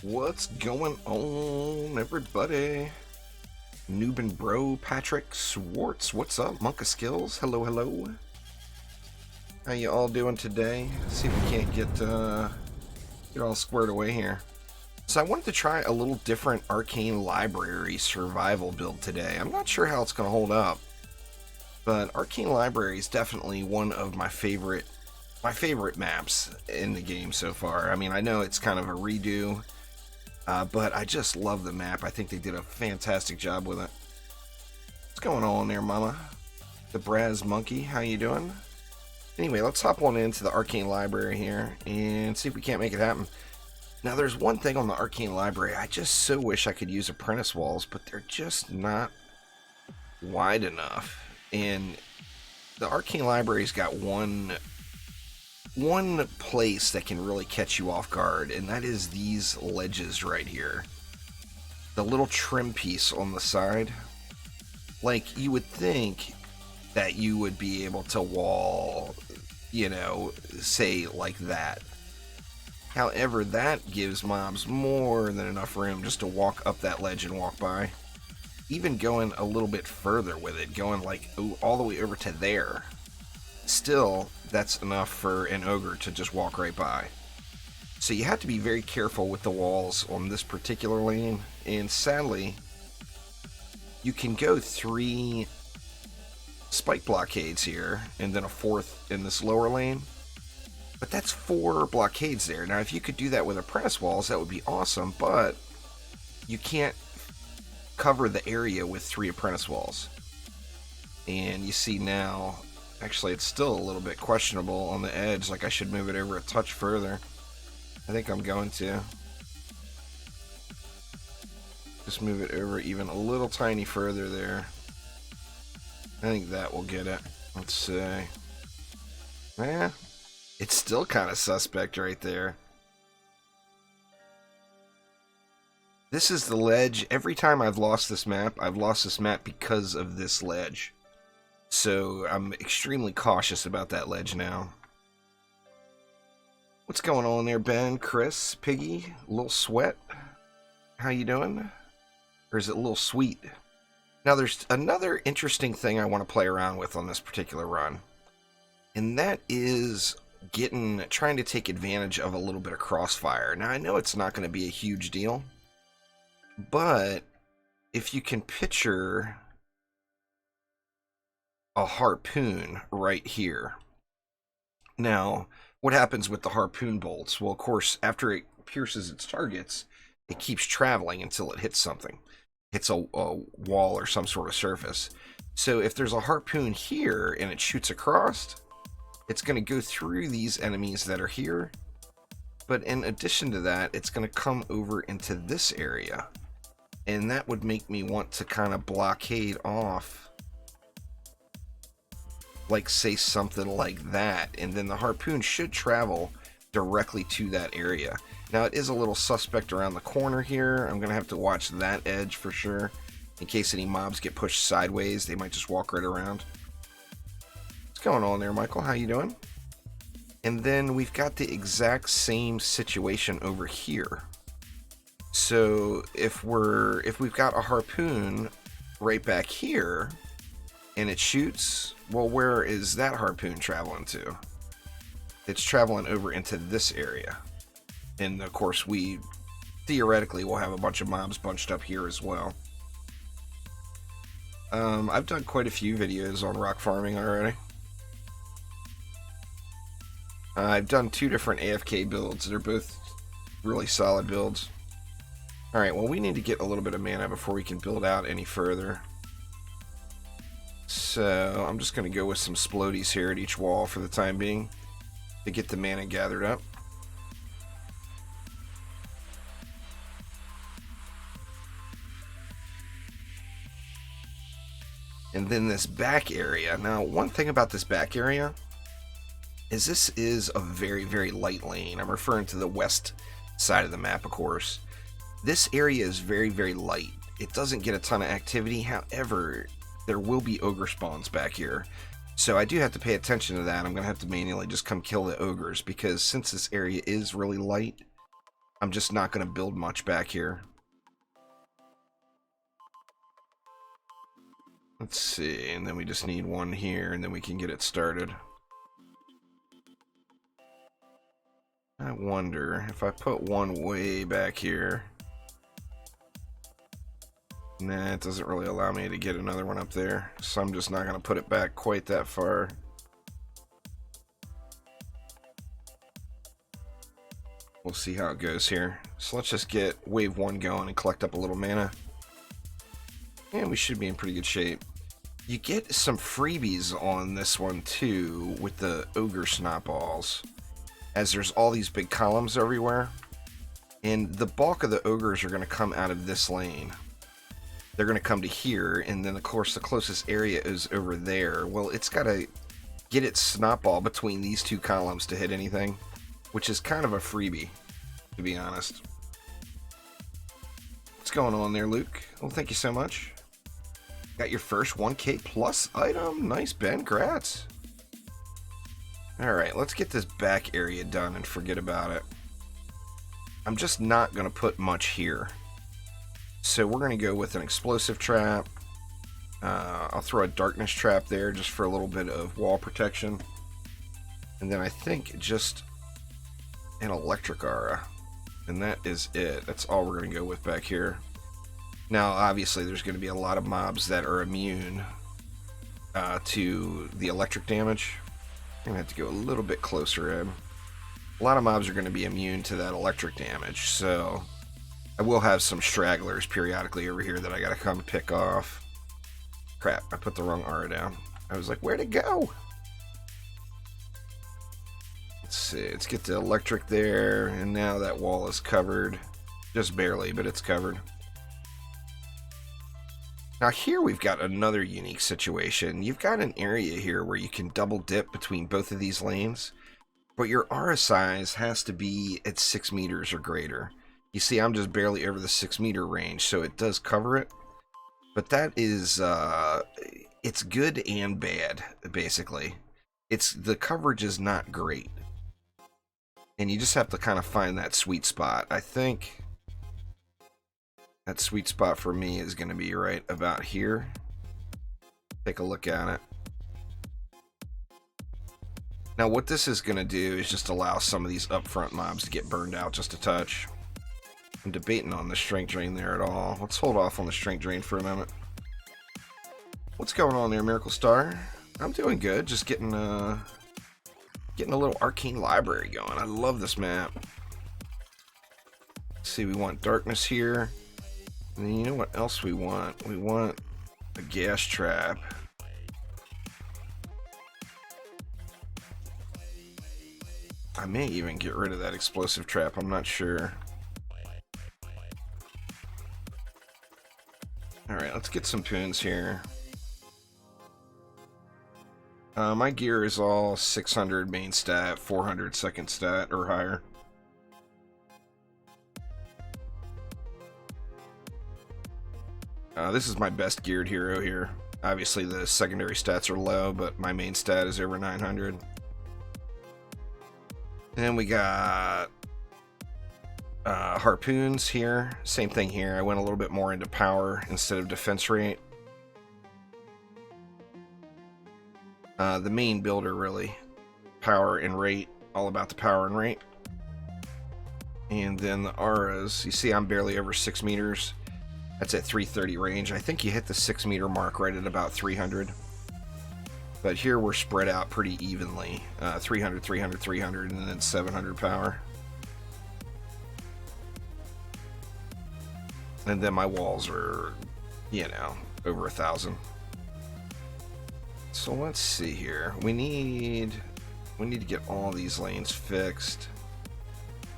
What's going on, everybody? Noobin Bro Patrick Swartz, what's up? Monk of Skills, hello, hello. How you all doing today? See if we can't get all squared away here. So I wanted to try a little different Arcane Library survival build today. I'm not sure how it's going to hold up, but Arcane Library is definitely one of my favorite maps in the game so far. I mean, I know it's kind of a redo. But I just love the map. I think they did a fantastic job with it. What's going on there, mama? The Braz Monkey, how you doing? Anyway, let's hop on into the Arcane Library here and see if we can't make it happen. Now, there's one thing on the Arcane Library. I just so wish I could use apprentice walls, but they're just not wide enough. And the Arcane Library's got one place that can really catch you off guard, and that is these ledges right here. The little trim piece on the side. Like, you would think that you would be able to wall, you know, say like that. However, that gives mobs more than enough room just to walk up that ledge and walk by. Even going a little bit further with it, going like all the way over to there. Still, that's enough for an ogre to just walk right by. So you have to be very careful with the walls on this particular lane, and sadly, you can go 3 spike blockades here, and then a 4th in this lower lane, but that's 4 blockades there. Now, if you could do that with apprentice walls, that would be awesome, but you can't cover the area with 3 apprentice walls. And you see now, actually, it's still a little bit questionable on the edge. Like, I should move it over a touch further. I think I'm going to. Just move it over even a little tiny further there. I think that will get it. Let's see. Yeah, it's still kind of suspect right there. This is the ledge. Every time I've lost this map because of this ledge. So I'm extremely cautious about that ledge now. What's going on there, Ben, Chris, Piggy, Lil Sweat? How you doing? Or is it Lil Sweet? Now there's another interesting thing I want to play around with on this particular run. And that is trying to take advantage of a little bit of crossfire. Now I know it's not going to be a huge deal. But if you can picture a harpoon right here. Now, what happens with the harpoon bolts? Well, of course, after it pierces its targets, it keeps traveling until it hits something. Hits a wall or some sort of surface. So if there's a harpoon here and it shoots across, it's going to go through these enemies that are here. But in addition to that, it's going to come over into this area. And that would make me want to kind of blockade off, like, say something like that, and then the harpoon should travel directly to that area. Now, it is a little suspect around the corner here. I'm gonna have to watch that edge for sure, in case any mobs get pushed sideways. They might just walk right around. What's going on there, Michael? How you doing? And then we've got the exact same situation over here. So if we've got a harpoon right back here and it shoots, well, where is that harpoon traveling to? It's traveling over into this area. And of course, we theoretically will have a bunch of mobs bunched up here as well. I've done quite a few videos on rock farming already. I've done 2 different AFK builds. They're both really solid builds. Alright, well, we need to get a little bit of mana before we can build out any further. So I'm just going to go with some splodies here at each wall for the time being to get the mana gathered up. And then this back area. Now, one thing about this back area is this is a very, very light lane. I'm referring to the west side of the map, of course. This area is very, very light. It doesn't get a ton of activity. However, there will be ogre spawns back here. So I do have to pay attention to that. I'm going to have to manually just come kill the ogres, because since this area is really light, I'm just not going to build much back here. Let's see, and then we just need one here, and then we can get it started. I wonder if I put one way back here. Nah, it doesn't really allow me to get another one up there, so I'm just not going to put it back quite that far. We'll see how it goes here. So let's just get wave 1 going and collect up a little mana. And we should be in pretty good shape. You get some freebies on this one too with the ogre snot balls, as there's all these big columns everywhere, and the bulk of the ogres are going to come out of this lane. They're going to come to here, and then of course the closest area is over there. Well, it's got to get its snot ball between these two columns to hit anything, which is kind of a freebie, to be honest. What's going on there, Luke? Well, thank you so much. Got your first 1K plus item. Nice, Ben. Grats. Alright, let's get this back area done and forget about it. I'm just not going to put much here. So we're going to go with an explosive trap. I'll throw a darkness trap there just for a little bit of wall protection. And then I think just an electric aura. And that is it. That's all we're going to go with back here. Now, obviously, there's going to be a lot of mobs that are immune to the electric damage. I'm going to have to go a little bit closer in. A lot of mobs are going to be immune to that electric damage, so I will have some stragglers periodically over here that I got to come pick off. Crap, I put the wrong aura down. I was like, where'd it go? Let's see, let's get the electric there, and now that wall is covered. Just barely, but it's covered. Now here we've got another unique situation. You've got an area here where you can double dip between both of these lanes, but your aura size has to be at 6 meters or greater. You see, I'm just barely over the 6 meter range, so it does cover it. But that is, it's good and bad, basically. The coverage is not great. And you just have to kind of find that sweet spot. I think that sweet spot for me is going to be right about here. Take a look at it. Now what this is going to do is just allow some of these upfront mobs to get burned out just a touch. I'm debating on the strength drain there at all. Let's hold off on the strength drain for a moment. What's going on there, Miracle Star? I'm doing good. Just getting a little Arcane library going. I love this map. Let's see, we want darkness here. And then you know what else we want? We want a gas trap. I may even get rid of that explosive trap. I'm not sure. Alright, let's get some poons here. My gear is all 600 main stat, 400 second stat or higher. This is my best geared hero here. Obviously the secondary stats are low, but my main stat is over 900. Then we got harpoons here. Same thing here. I went a little bit more into power instead of defense rate. The main builder, really. Power and rate. All about the power and rate. And then the auras. You see I'm barely over 6 meters. That's at 330 range. I think you hit the 6 meter mark right at about 300. But here we're spread out pretty evenly. 300, 300, 300, and then 700 power. And then my walls are, you know, over 1,000. So let's see here. We need to get all these lanes fixed.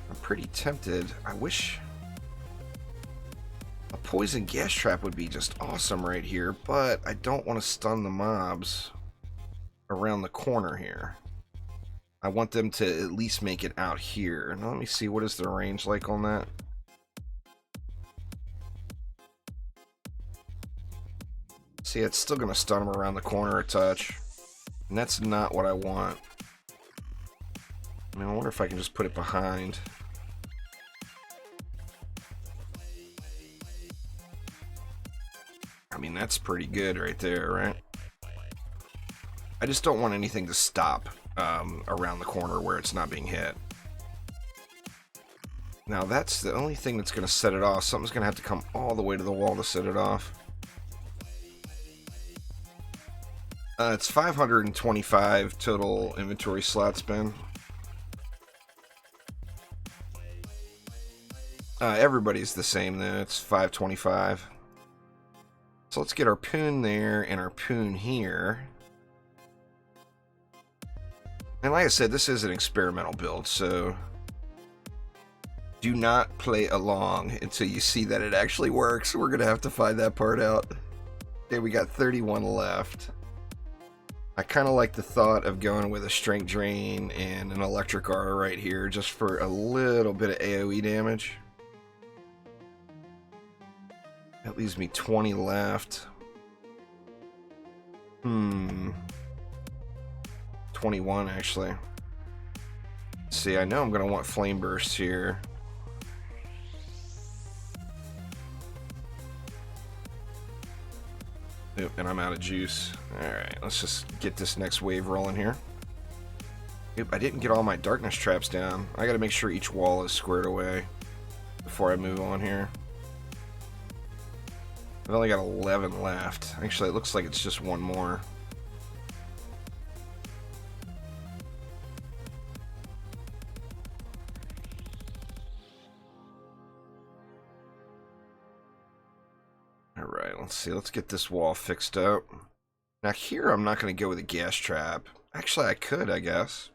I'm pretty tempted. I wish a poison gas trap would be just awesome right here, but I don't want to stun the mobs around the corner here. I want them to at least make it out here. Now let me see, what is the range like on that? See, it's still going to stun them around the corner a touch. And that's not what I want. I mean, I wonder if I can just put it behind. that's pretty good right there, right? I just don't want anything to stop around the corner where it's not being hit. Now that's the only thing that's going to set it off. Something's going to have to come all the way to the wall to set it off. It's 525 total inventory slot spin. Everybody's the same though. It's 525. So let's get our poon there and our poon here. And like I said, this is an experimental build, so do not play along until you see that it actually works. We're going to have to find that part out. Okay, we got 31 left. I kind of like the thought of going with a strength drain and an electric aura right here just for a little bit of AoE damage. That leaves me 20 left. 21 actually. See, I know I'm going to want flame bursts here. Oop, and I'm out of juice. Alright, let's just get this next wave rolling here. Oop, I didn't get all my darkness traps down. I gotta make sure each wall is squared away before I move on here. I've only got 11 left. Actually, it looks like it's just one more. Alright, let's see. Let's get this wall fixed up. Now here, I'm not going to go with a gas trap. Actually, I could, I guess.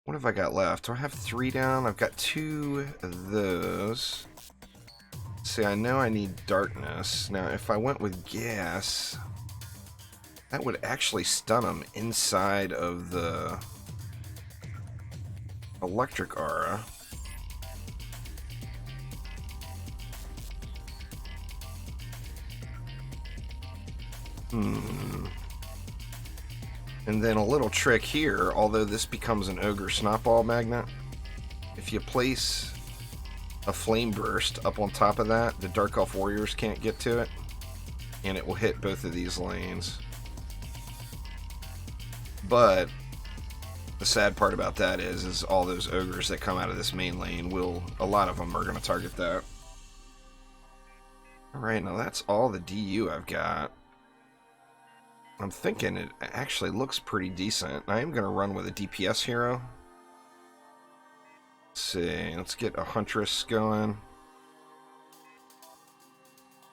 What have I got left? Do I have 3 down? I've got 2 of those. See, I know I need darkness. Now, if I went with gas, that would actually stun them inside of the electric aura. And then a little trick here, although this becomes an ogre snotball magnet, if you place a flame burst up on top of that, the Dark Elf warriors can't get to it, and it will hit both of these lanes. But the sad part about that is all those ogres that come out of this main lane a lot of them are going to target that. Alright, now that's all the DU I've got. I'm thinking it actually looks pretty decent. I am going to run with a DPS hero. Let's see, let's get a Huntress going.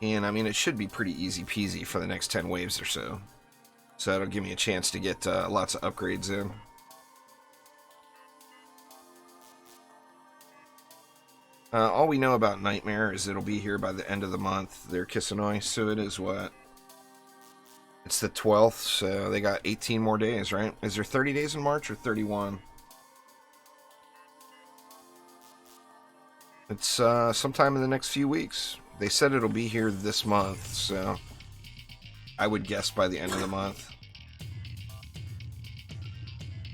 And I mean, it should be pretty easy peasy for the next 10 waves or so. So that'll give me a chance to get lots of upgrades in. All we know about Nightmare is it'll be here by the end of the month. They're Kisanoy, so it is what? It's the 12th, so they got 18 more days, right? Is there 30 days in March or 31? It's sometime in the next few weeks. They said it'll be here this month, so I would guess by the end of the month.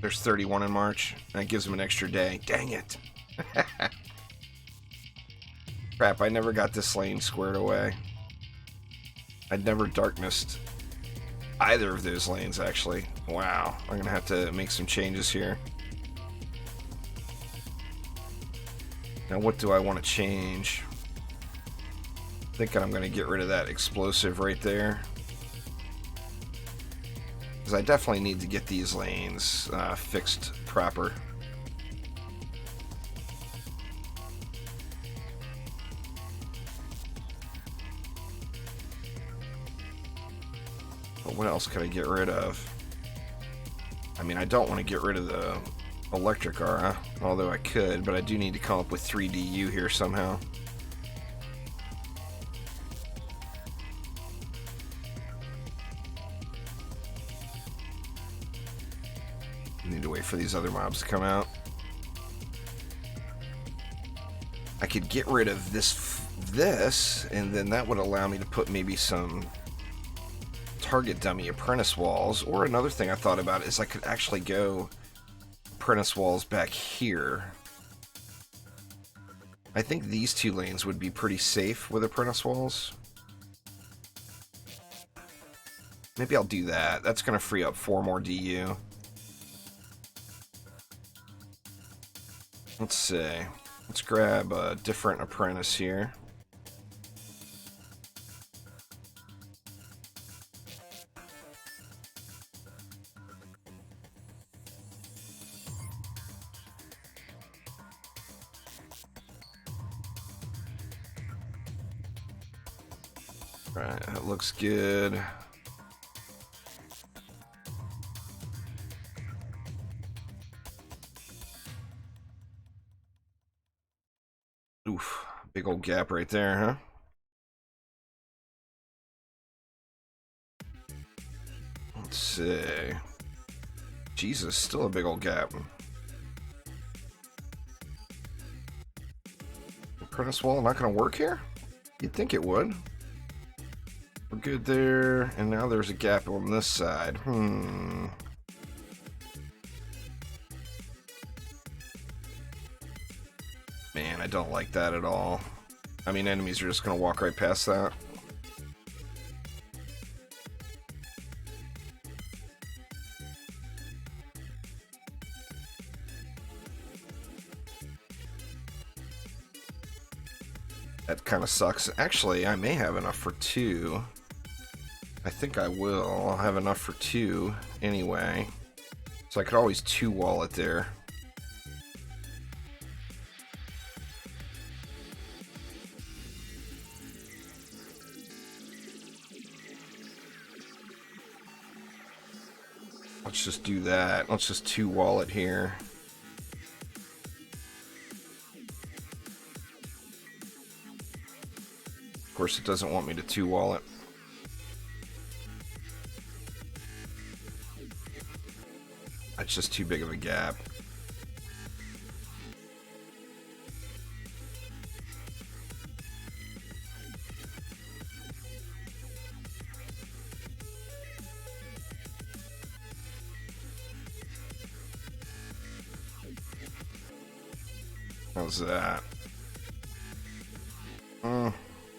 There's 31 in March. That gives them an extra day. Dang it. Crap, I never got this lane squared away. I'd never darknessed either of those lanes, actually. Wow. I'm going to have to make some changes here. Now, what do I want to change? Thinking I'm going to get rid of that explosive right there. Because I definitely need to get these lanes fixed proper. But what else could I get rid of? I mean, I don't want to get rid of the electric aura, although I could, but I do need to come up with 3 DU here somehow. Need to wait for these other mobs to come out. I could get rid of this, and then that would allow me to put maybe some target dummy apprentice walls, or another thing I thought about is I could actually go apprentice walls back here. I think these 2 lanes would be pretty safe with apprentice walls. Maybe I'll do that. That's going to free up 4 more DU. Let's see. Let's grab a different apprentice here. Right, that looks good. Oof, big old gap right there, huh? Let's see. Jesus, still a big old gap. Apprentice wall not gonna work here? You'd think it would. We're good there, and now there's a gap on this side. Man, I don't like that at all. I mean, enemies are just gonna walk right past that. That kind of sucks. Actually, I may have enough for 2. I think I will. I'll have enough for 2 anyway. So I could always 2-wall it there. Let's just do that. Let's just 2-wall it here. Of course, it doesn't want me to 2-wall it. That's just too big of a gap. How's that?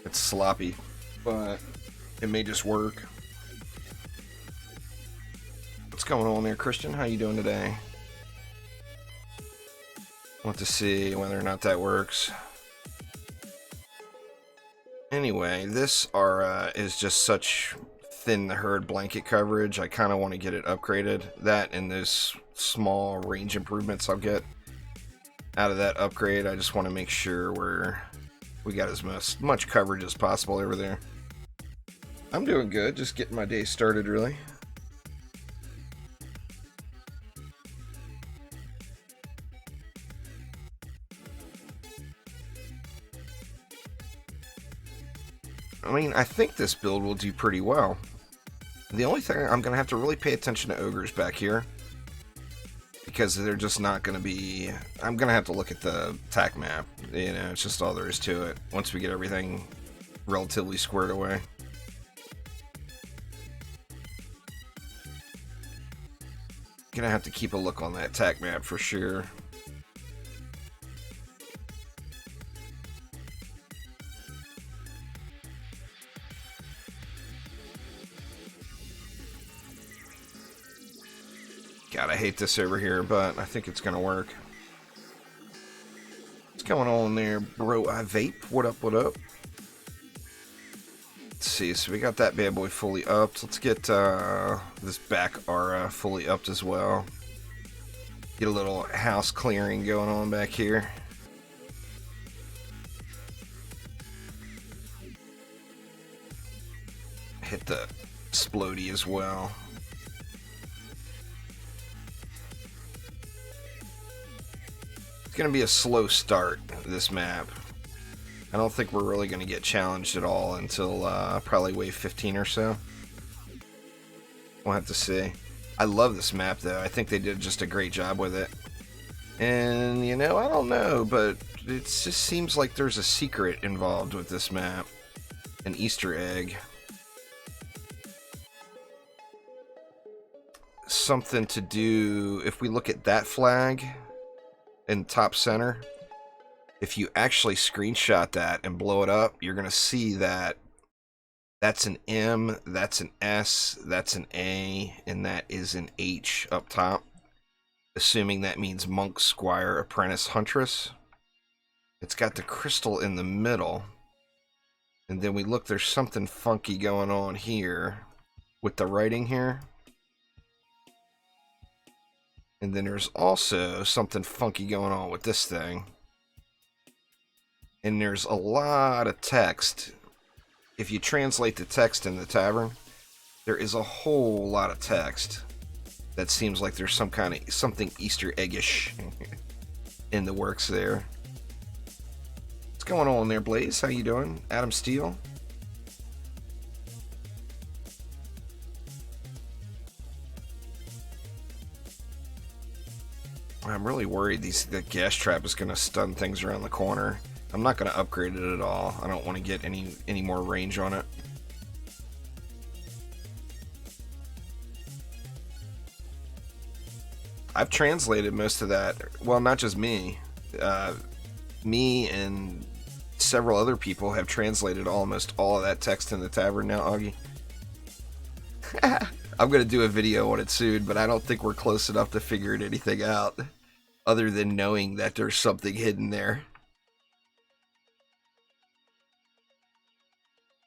It's sloppy, but it may just work. What's going on there, Christian? How you doing today? Want to see whether or not that works. Anyway, this aura is just such thin herd blanket coverage. I kind of want to get it upgraded. That and those small range improvements I'll get out of that upgrade. I just want to make sure we got as much coverage as possible over there. I'm doing good. Just getting my day started, really. I mean, I think this build will do pretty well. The only thing, I'm going to have to really pay attention to ogres back here, because they're just not going to be... I'm going to have to look at the attack map. You know, it's just all there is to it once we get everything relatively squared away. Going to have to keep a look on that attack map for sure. God, I hate this over here, but I think it's gonna work. What's going on there, bro? I vape. What up, what up? Let's see, so we got that bad boy fully upped. Let's get this back aura fully upped as well. Get a little house clearing going on back here. Hit the explodey as well. It's going to be a slow start, this map. I don't think we're really going to get challenged at all until probably wave 15 or so. We'll have to see. I love this map, though. I think they did just a great job with it. And, you know, I don't know, but it just seems like there's a secret involved with this map. An Easter egg. Something to do... If we look at that flag... in top center, if you actually screenshot that and blow it up, you're going to see that That's an M, that's an S, that's an A, and that is an H up top. Assuming that means monk, squire, apprentice, huntress. It's got the crystal in the middle. And then we look, there's something funky going on here with the writing here. And then there's also something funky going on with this thing. And there's a lot of text. If you translate the text in the tavern, there is a whole lot of text that seems like there's something Easter eggish in the works there. What's going on there, Blaze? How you doing? Adam Steele? I'm really worried the gas trap is going to stun things around the corner. I'm not going to upgrade it at all. I don't want to get any more range on it. I've translated most of that. Well, not just me. Me and several other people have translated almost all of that text in the tavern now, Augie. I'm going to do a video on it soon, but I don't think we're close enough to figuring anything out other than knowing that there's something hidden there.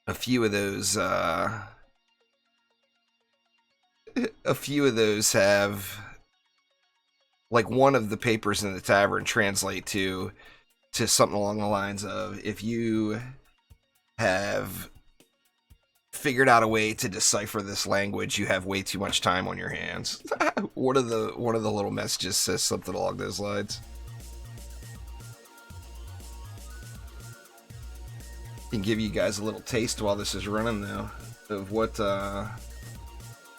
A few of those have, like, one of the papers in the tavern translate to something along the lines of, if you have figured out a way to decipher this language, you have way too much time on your hands. One of the little messages says something along those lines. Can give you guys a little taste while this is running, though, of what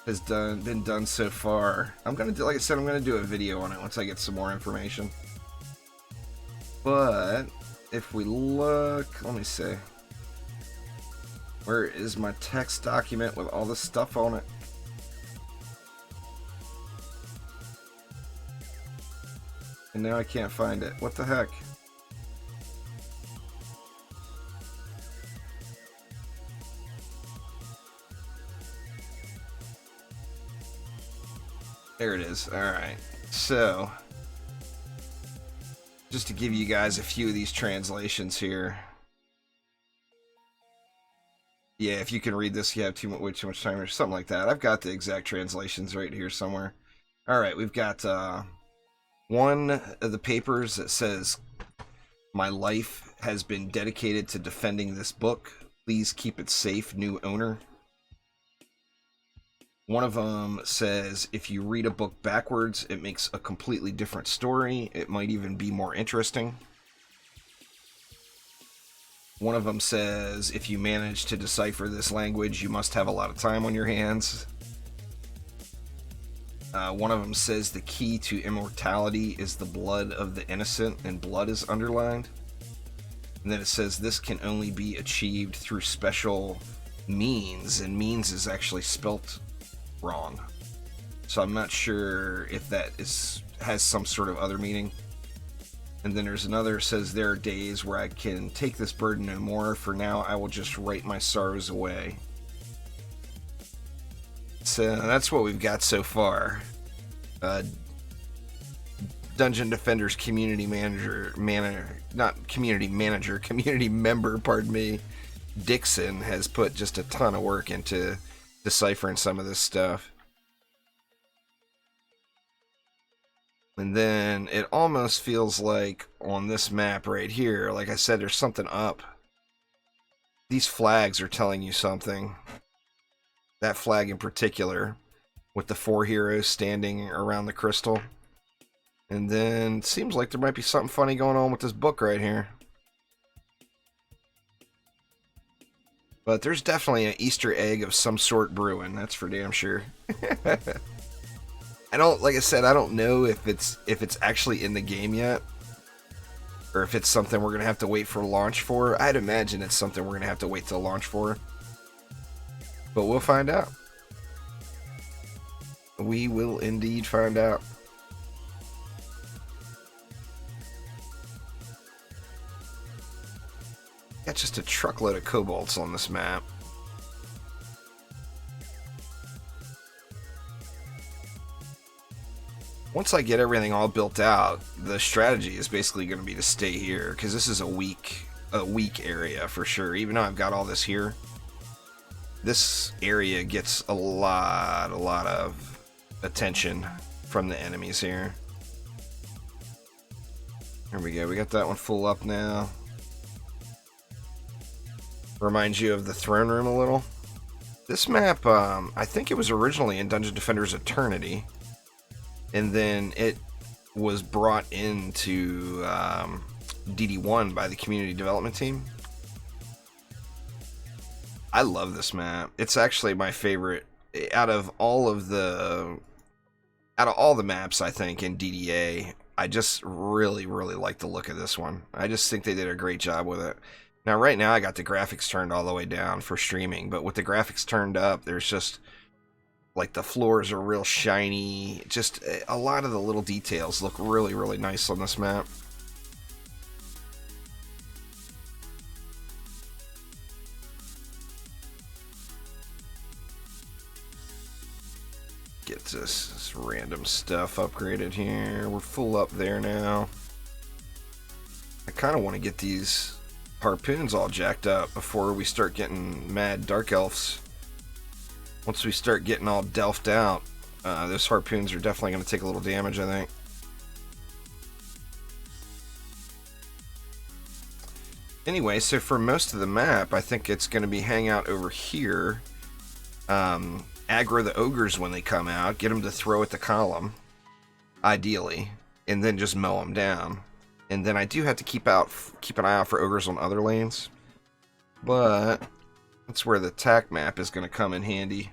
has been done so far. I'm gonna do, like I said, I'm gonna do a video on it once I get some more information. But if we look, let me see, where is my text document with all this stuff on it? And now I can't find it. What the heck? There it is. Alright. So, just to give you guys a few of these translations here. Yeah, if you can read this, you have way too much time or something like that. I've got the exact translations right here somewhere. Alright, we've got one of the papers that says, "My life has been dedicated to defending this book. Please keep it safe, new owner." One of them says, "If you read a book backwards, it makes a completely different story. It might even be more interesting." One of them says, "If you manage to decipher this language, you must have a lot of time on your hands." One of them says, "The key to immortality is the blood of the innocent," and blood is underlined. And then it says, "This can only be achieved through special means," and means is actually spelt wrong. So I'm not sure if that has some sort of other meaning. And then there's another, says, "There are days where I can take this burden no more. For now, I will just write my sorrows away." So that's what we've got so far. Dungeon Defender's community member, pardon me, Dixon, has put just a ton of work into deciphering some of this stuff. And then it almost feels like on this map right here, like I said, there's something up. These flags are telling you something. That flag in particular, with the 4 heroes standing around the crystal. And then it seems like there might be something funny going on with this book right here. But there's definitely an Easter egg of some sort brewing, that's for damn sure. Like I said, I don't know if it's actually in the game yet, or if it's something we're gonna have to wait for launch for. I'd imagine it's something we're gonna have to wait till launch for. But we'll find out. We will indeed find out. Got just a truckload of kobolds on this map. once I get everything all built out, the strategy is basically going to be to stay here, because this is a weak area for sure. Even though I've got all this here, this area gets a lot of attention from the enemies here. Here we go. We got that one full up now. Reminds you of the throne room a little. This map, I think it was originally in Dungeon Defender's Eternity, and then it was brought into DD1 by the community development team. I love this map. It's actually my favorite out of all the maps, I think, in DDA. I just really like the look of this one. I just think they did a great job with it. Now, right now, I got the graphics turned all the way down for streaming, but with the graphics turned up, there's just, like, the floors are real shiny. Just a lot of the little details look really nice on this map. Get this random stuff upgraded here. We're full up there now. I kind of want to get these harpoons all jacked up before we start getting mad dark elves. Once we start getting all delphed out, those harpoons are definitely going to take a little damage, I think. Anyway, so for most of the map, I think it's going to be hang out over here. Aggro the ogres when they come out, get them to throw at the column, ideally, and then just mow them down. And then I do have to keep an eye out for ogres on other lanes, but that's where the attack map is going to come in handy.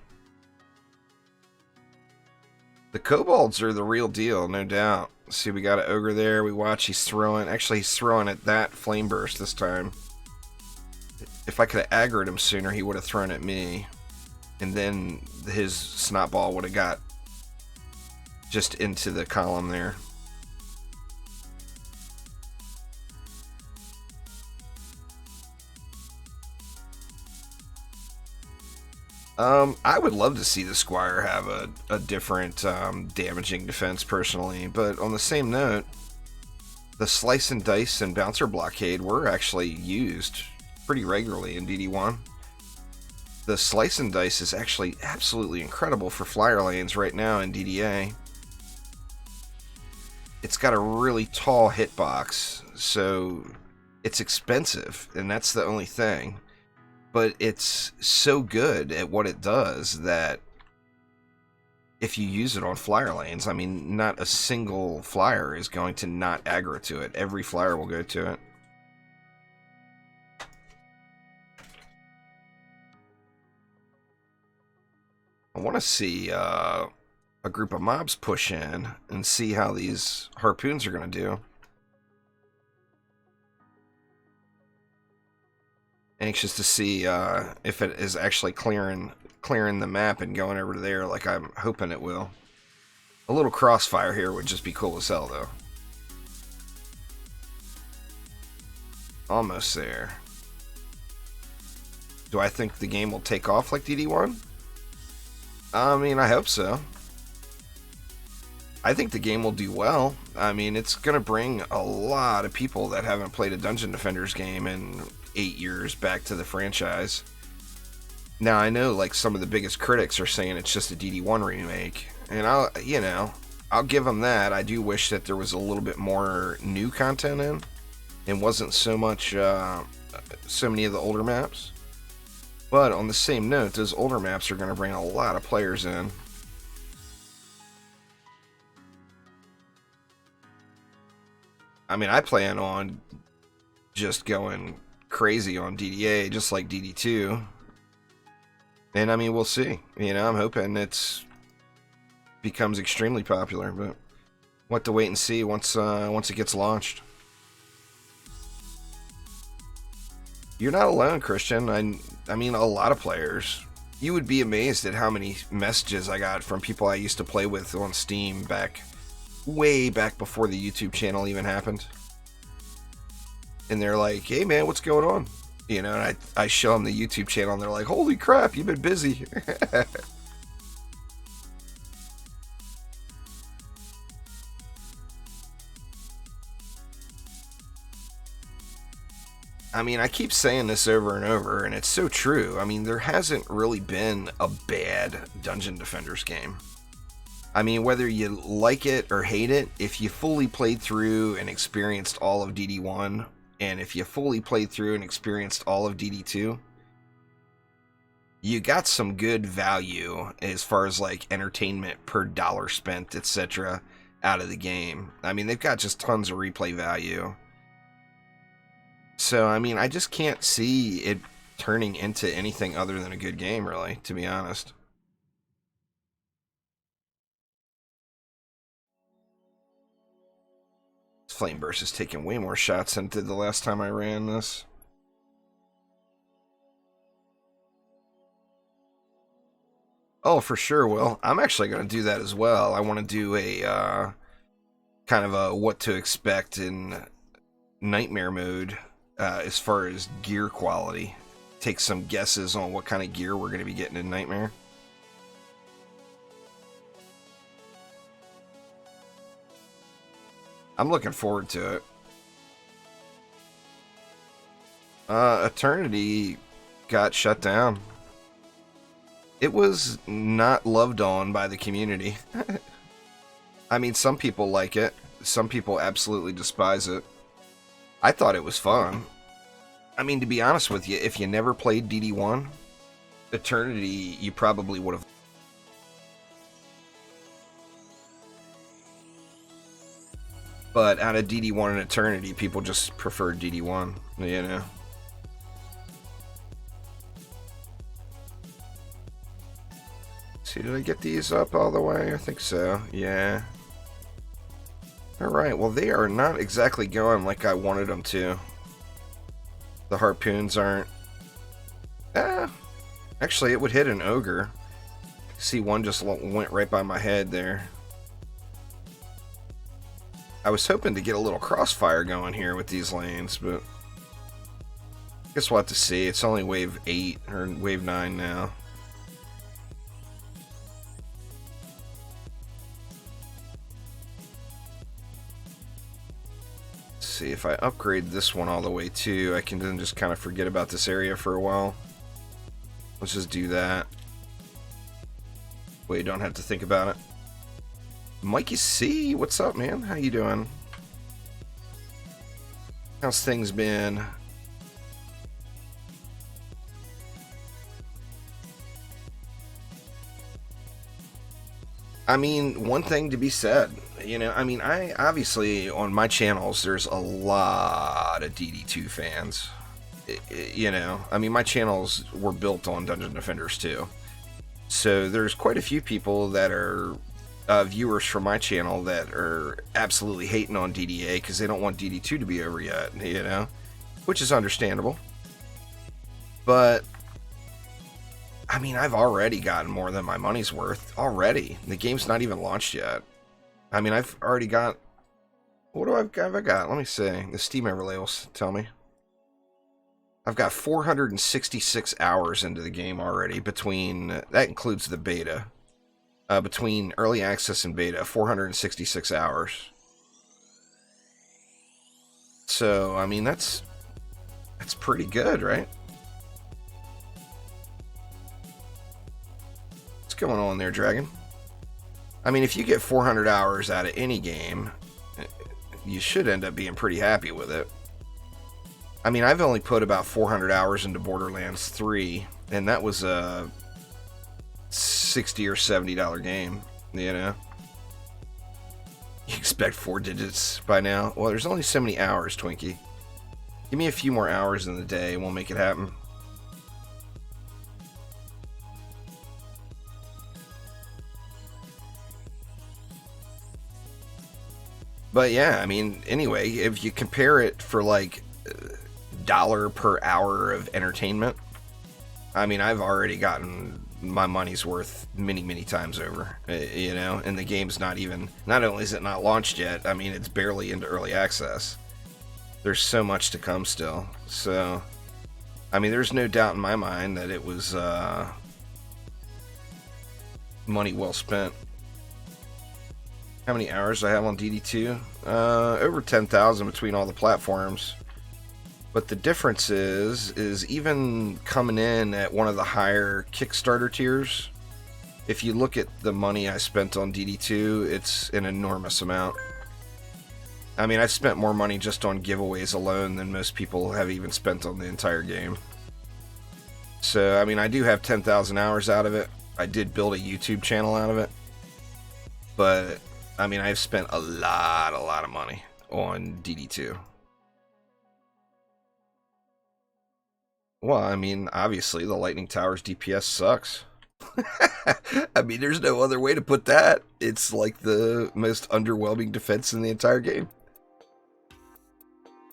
The kobolds are the real deal, no doubt. See, we got an ogre there. We watch, he's throwing. Actually, he's throwing at that flame burst this time. If I could have aggroed him sooner, he would have thrown at me. And then his snot ball would have got just into the column there. I would love to see the Squire have a different damaging defense personally, but on the same note, the Slice and Dice and Bouncer Blockade were actually used pretty regularly in DD1. The Slice and Dice is actually absolutely incredible for flyer lanes right now in DDA. It's got a really tall hitbox, so it's expensive, and that's the only thing. But it's so good at what it does that if you use it on flyer lanes, I mean, not a single flyer is going to not aggro to it. Every flyer will go to it. I want to see a group of mobs push in and see how these harpoons are going to do. Anxious to see if it is actually clearing the map and going over to there like I'm hoping it will. A little crossfire here would just be cool as hell, though. Almost there. Do I think the game will take off like DD1? I mean, I hope so. I think the game will do well. I mean, it's going to bring a lot of people that haven't played a Dungeon Defenders game in 8 years back to the franchise. Now, I know, like, some of the biggest critics are saying it's just a DD1 remake, and I'll give them that. I do wish that there was a little bit more new content in, and wasn't so much, so many of the older maps. But on the same note, those older maps are going to bring a lot of players in. I mean, I plan on just going crazy on DDA, just like DD2. And I mean, we'll see. You know, I'm hoping it's becomes extremely popular, but we'll have to wait and see once it gets launched. You're not alone, Christian. I mean, a lot of players. You would be amazed at how many messages I got from people I used to play with on Steam way back before the YouTube channel even happened. And they're like, hey man, what's going on? You know, and I show them the YouTube channel and they're like, holy crap, you've been busy. I mean, I keep saying this over and over, and it's so true. I mean, there hasn't really been a bad Dungeon Defenders game. I mean, whether you like it or hate it, if you fully played through and experienced all of DD1, and if you fully played through and experienced all of DD2, you got some good value as far as like entertainment per dollar spent, etc. out of the game. I mean, they've got just tons of replay value. So, I mean, I just can't see it turning into anything other than a good game, really, to be honest. Flame Burst is taking way more shots than it did the last time I ran this. Oh, for sure, Will. I'm actually going to do that as well. I want to do a kind of a what to expect in Nightmare mode as far as gear quality. Take some guesses on what kind of gear we're going to be getting in Nightmare. I'm looking forward to it. Eternity got shut down. It was not loved on by the community. I mean, some people like it. Some people absolutely despise it. I thought it was fun. I mean, to be honest with you, if you never played DD1, Eternity, you probably would have. But out of DD1 and Eternity, people just preferred DD1, you know. See, did I get these up all the way? I think so, yeah. Alright, well they are not exactly going like I wanted them to. The harpoons aren't... actually it would hit an ogre. See, one just went right by my head there. I was hoping to get a little crossfire going here with these lanes, but... I guess we'll have to see. It's only wave 8, or wave 9 now. See, if I upgrade this one all the way too, I can then just kind of forget about this area for a while. Let's just do that. Well, you don't have to think about it. Mikey C, what's up, man? How you doing? How's things been? I mean, one thing to be said, you know, I mean, I obviously on my channels there's a lot of DD2 fans. You know, I mean, my channels were built on Dungeon Defenders too, so there's quite a few people that are viewers from my channel that are absolutely hating on DDA because they don't want DD2 to be over yet, you know, which is understandable. But I mean, I've already gotten more than my money's worth already. The game's not even launched yet. I mean, I've already got... What have I got? Let me see. The Steam overlay will tell me. I've got 466 hours into the game already between... That includes the beta. Between early access and beta, 466 hours. So, I mean, that's pretty good, right? What's going on there, Dragon? I mean, if you get 400 hours out of any game, you should end up being pretty happy with it. I mean, I've only put about 400 hours into Borderlands 3, and that was a $60 or $70 game, you know? You expect 4 digits by now? Well, there's only so many hours, Twinkie. Give me a few more hours in the day and we'll make it happen. But yeah, I mean, anyway, if you compare it for like dollar per hour of entertainment, I mean, I've already gotten my money's worth many times over, you know, and the game's not only is it not launched yet, I mean, it's barely into early access. There's so much to come still. So, I mean, there's no doubt in my mind that it was money well spent. How many hours do I have on DD2? Over 10,000 between all the platforms. But the difference is even coming in at one of the higher Kickstarter tiers, if you look at the money I spent on DD2, it's an enormous amount. I mean, I've spent more money just on giveaways alone than most people have even spent on the entire game. So, I mean, I do have 10,000 hours out of it. I did build a YouTube channel out of it. But, I mean, I've spent a lot of money on DD2. Well, I mean, obviously, the Lightning Tower's DPS sucks. I mean, there's no other way to put that. It's like the most underwhelming defense in the entire game.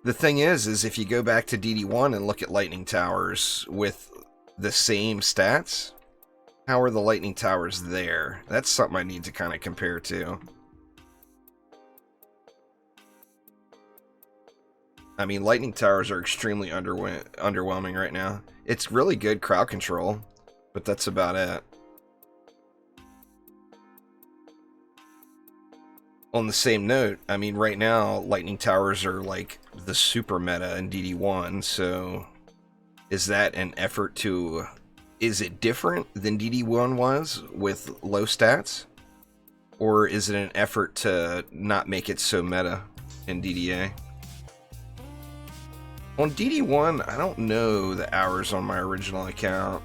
The thing is if you go back to DD1 and look at Lightning Towers with the same stats, how are the Lightning Towers there? That's something I need to kind of compare to. I mean, Lightning Towers are extremely underwhelming right now. It's really good crowd control, but that's about it. On the same note, I mean, right now, Lightning Towers are like the super meta in DD1, so is that an effort to... Is it different than DD1 was with low stats? Or is it an effort to not make it so meta in DDA? On DD1, I don't know the hours on my original account,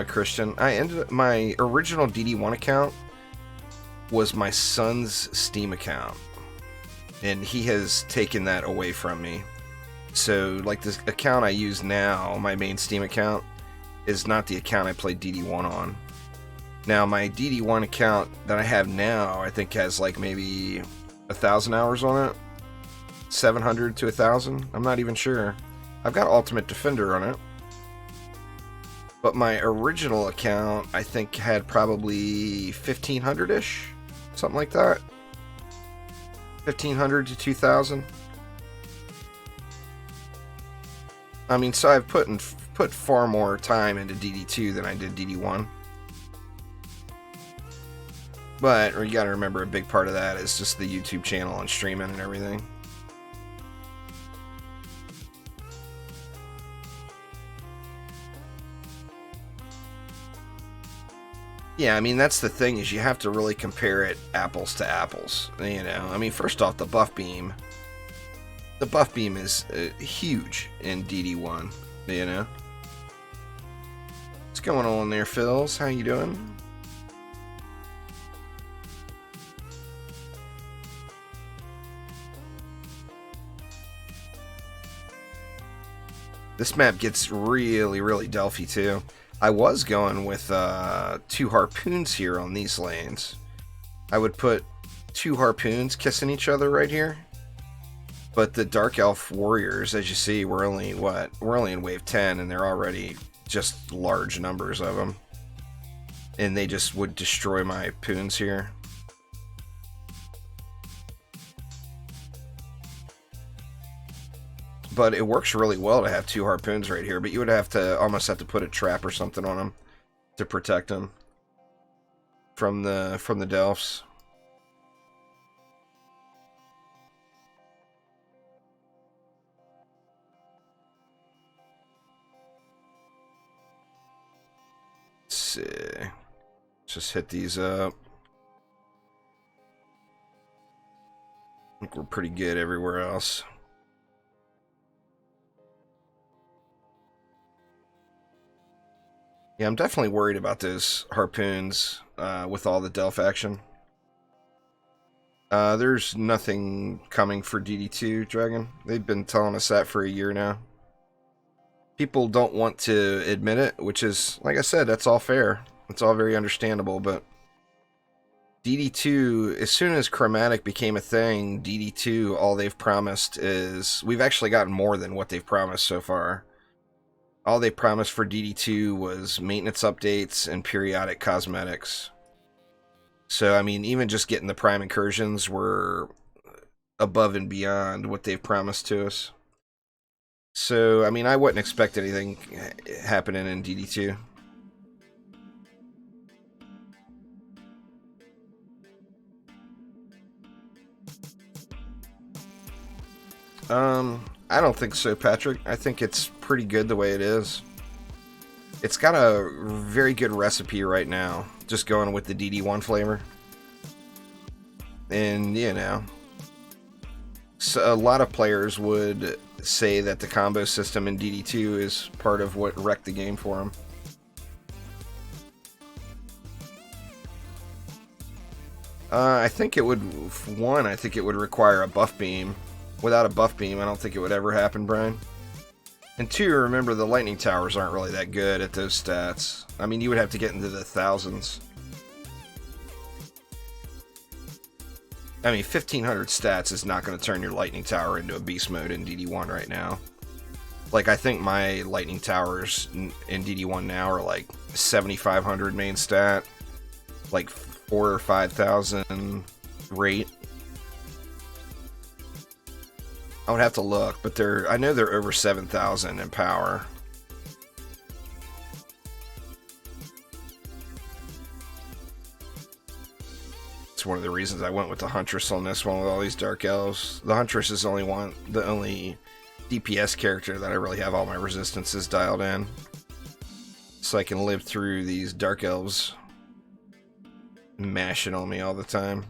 Christian. My original DD1 account was my son's Steam account, and he has taken that away from me. So, like, this account I use now, my main Steam account, is not the account I played DD1 on. Now, my DD1 account that I have now, I think has like maybe 1,000 hours on it. 700 to 1,000. I'm not even sure. I've got Ultimate Defender on it. But my original account, I think, had probably 1,500-ish. Something like that. 1,500 to 2,000. I mean, so I've put far more time into DD2 than I did DD1. But you gotta remember, a big part of that is just the YouTube channel and streaming and everything. Yeah, I mean, that's the thing, is you have to really compare it apples to apples, you know? I mean, first off, the buff beam. The buff beam is huge in DD1, you know? What's going on there, Phils? How you doing? This map gets really Delphi, too. I was going with 2 harpoons here on these lanes. I would put 2 harpoons kissing each other right here. But the Dark Elf warriors, as you see, we're only in wave 10, and they're already just large numbers of them. And they just would destroy my poons here. But it works really well to have 2 harpoons right here, but you would almost have to put a trap or something on them to protect them from the Delphs. Let's see. Let's just hit these up. I think we're pretty good everywhere else. Yeah, I'm definitely worried about those harpoons with all the Delph action. There's nothing coming for DD2, Dragon. They've been telling us that for a year now. People don't want to admit it, which is, like I said, that's all fair. It's all very understandable, but DD2, as soon as Chromatic became a thing, DD2, all they've promised is... We've actually gotten more than what they've promised so far. All they promised for DD2 was maintenance updates and periodic cosmetics. So, I mean, even just getting the Prime Incursions were above and beyond what they've promised to us. So, I mean, I wouldn't expect anything happening in DD2. I don't think so, Patrick. I think it's pretty good the way it is. It's got a very good recipe right now, just going with the DD1 flavor. And, you know, so a lot of players would say that the combo system in DD2 is part of what wrecked the game for them. I think it would, one, I think it would require a buff beam. Without a buff beam, I don't think it would ever happen, Brian. And two, remember the lightning towers aren't really that good at those stats. I mean, you would have to get into the thousands. I mean, 1500 stats is not going to turn your lightning tower into a beast mode in DD1 right now. Like, I think my lightning towers in DD1 now are like 7500 main stat, like 4,000 or 5,000 rate. I would have to look, but I know they're over 7,000 in power. It's one of the reasons I went with the Huntress on this one with all these Dark Elves. The Huntress is the only DPS character that I really have all my resistances dialed in. So I can live through these Dark Elves mashing on me all the time.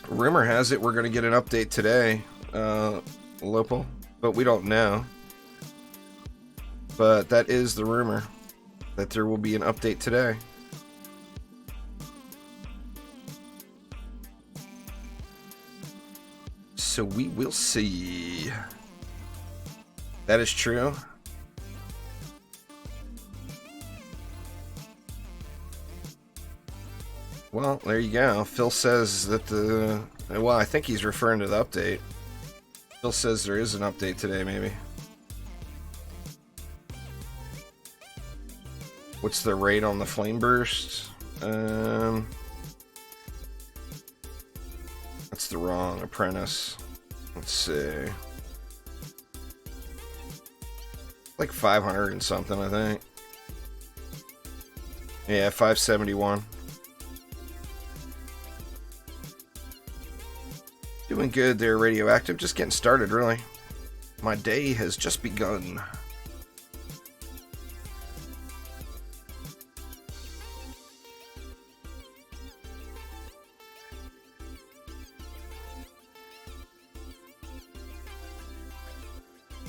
Rumor has it we're going to get an update today, Lopal, but we don't know. But that is the rumor, that there will be an update today. So we will see. That is true. Well, there you go. Phil says that well, I think he's referring to the update. Phil says there is an update today, maybe. What's the rate on the Flame Burst? That's the wrong apprentice. Let's see. Like 500 and something, I think. Yeah, 571. Doing good there, Radioactive. Just getting started, really. My day has just begun.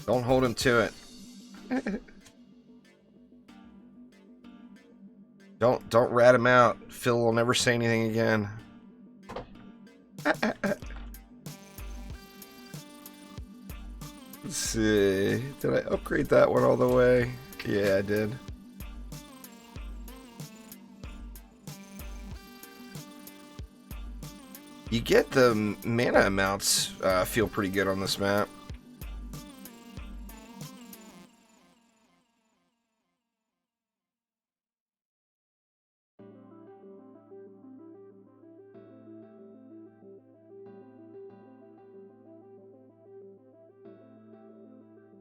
Don't hold him to it. Don't rat him out. Phil will never say anything again. Let's see. Did I upgrade that one all the way? Yeah, I did. You get the mana amounts feel pretty good on this map.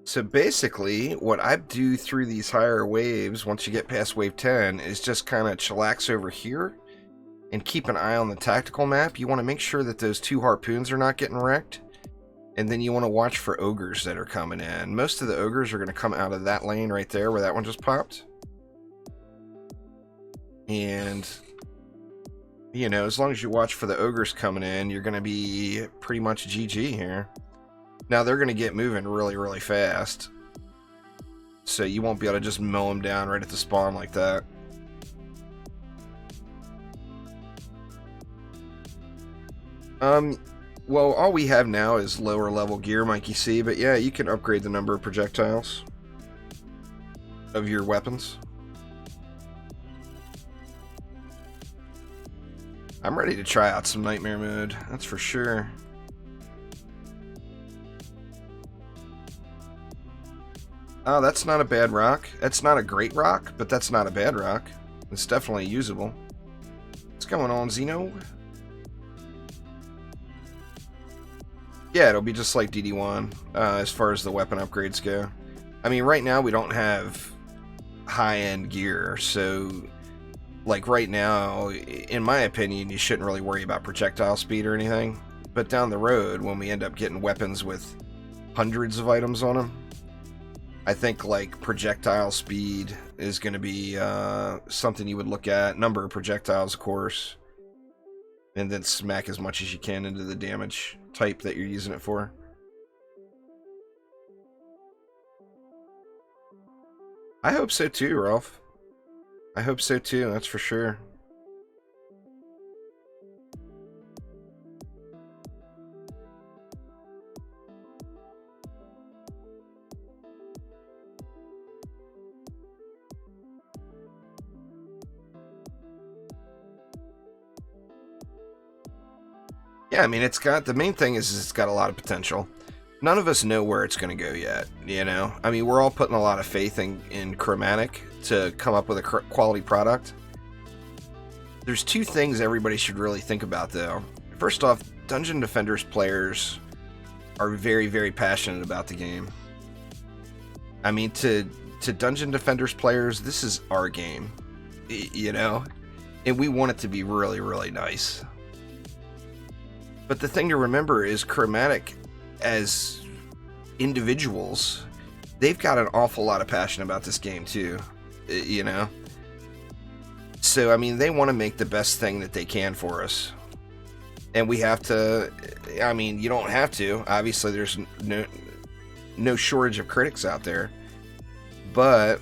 So basically, what I do through these higher waves, once you get past wave 10, is just kind of chillax over here and keep an eye on the tactical map. You want to make sure that those two harpoons are not getting wrecked. And then you want to watch for ogres that are coming in. Most of the ogres are going to come out of that lane right there where that one just popped. And, you know, as long as you watch for the ogres coming in, you're going to be pretty much GG here. Now, they're going to get moving really, really fast. So you won't be able to just mow them down right at the spawn like that. Well, all we have now is lower level gear, Mikey C. But yeah, you can upgrade the number of projectiles of your weapons. I'm ready to try out some Nightmare Mode, that's for sure. Oh, that's not a bad rock. That's not a great rock, but that's not a bad rock. It's definitely usable. What's going on, Xeno? Yeah, it'll be just like DD1 as far as the weapon upgrades go. I mean, right now we don't have high-end gear, so like right now, in my opinion, you shouldn't really worry about projectile speed or anything. But down the road, when we end up getting weapons with hundreds of items on them, I think like projectile speed is going to be something you would look at. Number of projectiles, of course. And then smack as much as you can into the damage type that you're using it for. I hope so too, Ralph. I hope so too, that's for sure. Yeah, I mean, it's got, the main thing is it's got a lot of potential. None of us know where it's going to go yet, you know? I mean, we're all putting a lot of faith in Chromatic to come up with a quality product. There's two things everybody should really think about, though. First off, Dungeon Defenders players are very, very passionate about the game. I mean, to Dungeon Defenders players, this is our game, you know? And we want it to be really, really nice. But the thing to remember is Chromatic, as individuals, they've got an awful lot of passion about this game too, you know? So, I mean, they want to make the best thing that they can for us. And we have to, I mean, you don't have to. Obviously, there's no shortage of critics out there. But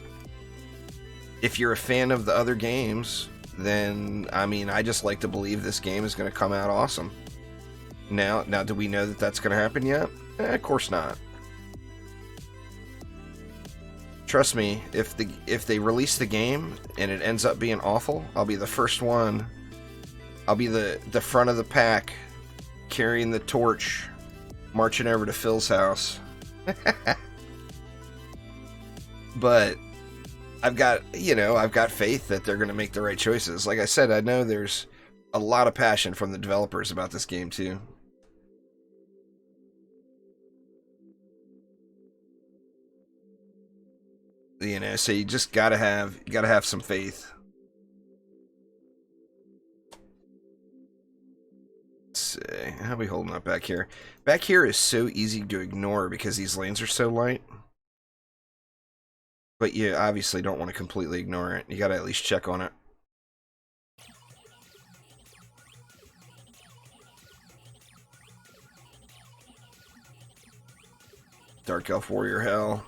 if you're a fan of the other games, then, I mean, I just like to believe this game is going to come out awesome. Now, do we know that that's going to happen yet? Of course not. Trust me, if they release the game and it ends up being awful, I'll be the first one. I'll be the front of the pack, carrying the torch, marching over to Phil's house. But I've got faith that they're going to make the right choices. Like I said, I know there's a lot of passion from the developers about this game too. You know, so you just gotta have some faith. Let's see, how are we holding up back here? Back here is so easy to ignore because these lanes are so light. But you obviously don't want to completely ignore it. You gotta at least check on it. Dark Elf Warrior Hell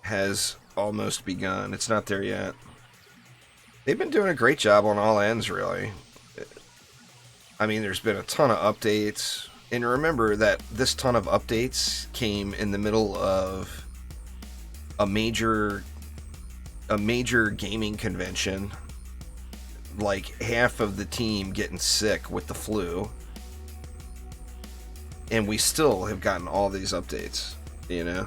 has almost begun. It's not there yet. They've been doing a great job on all ends, really. I mean, there's been a ton of updates. And remember that this ton of updates came in the middle of a major gaming convention. Like half of the team getting sick with the flu. And we still have gotten all these updates, you know?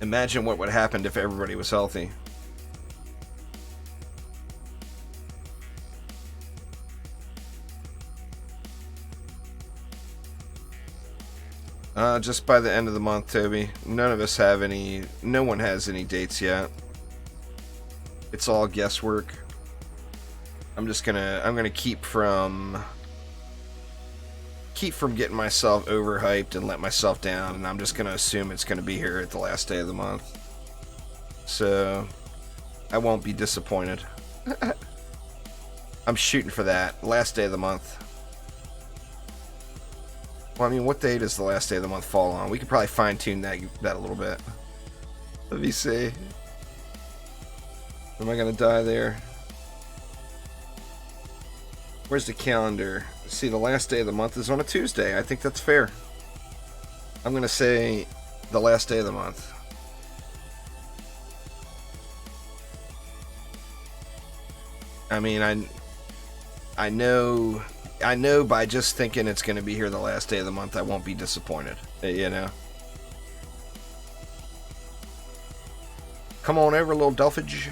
Imagine what would happen if everybody was healthy. Just by the end of the month, Toby. None of us have any... No one has any dates yet. It's all guesswork. I'm gonna keep from getting myself overhyped and let myself down, and I'm just gonna assume it's gonna be here at the last day of the month. So I won't be disappointed. I'm shooting for that last day of the month. Well, I mean, what day does the last day of the month fall on? We could probably fine-tune that a little bit. Let me see. Am I gonna die there? Where's the calendar? See, the last day of the month is on a Tuesday. I think that's fair. I'm gonna say the last day of the month. I mean, I know by just thinking it's gonna be here the last day of the month, I won't be disappointed. You know. Come on over, little Delphage.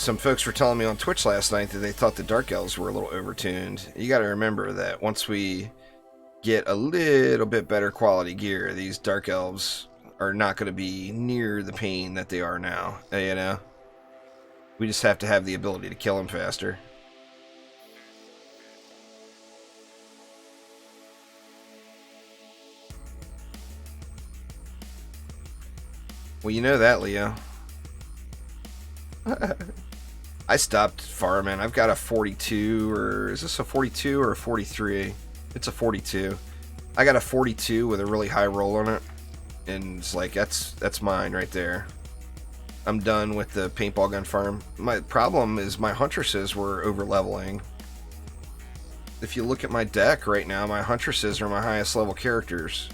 some folks were telling me on Twitch last night that they thought the Dark Elves were a little overtuned. You got to remember that once we get a little bit better quality gear, these Dark Elves are not going to be near the pain that they are now, you know? We just have to have the ability to kill them faster. Well, you know that, Leo. I stopped farming. I've got a 42, or is this a 42 or a 43? It's a 42. I got a 42 with a really high roll on it, and it's like that's mine right there. I'm done with the paintball gun farm. My problem is my huntresses were over leveling. If you look at my deck right now, my huntresses are my highest level characters,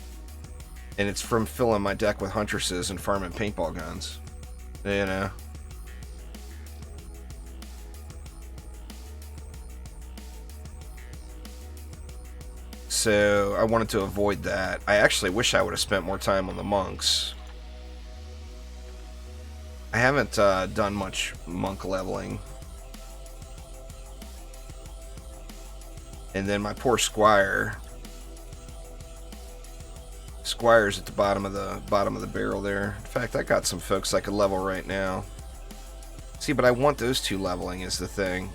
and it's from filling my deck with huntresses and farming paintball guns. You know. So I wanted to avoid that. I actually wish I would have spent more time on the monks. I haven't done much monk leveling. And then my poor squire. Squire's at the bottom of the barrel there. In fact, I got some folks I could level right now. See, but I want those two leveling is the thing.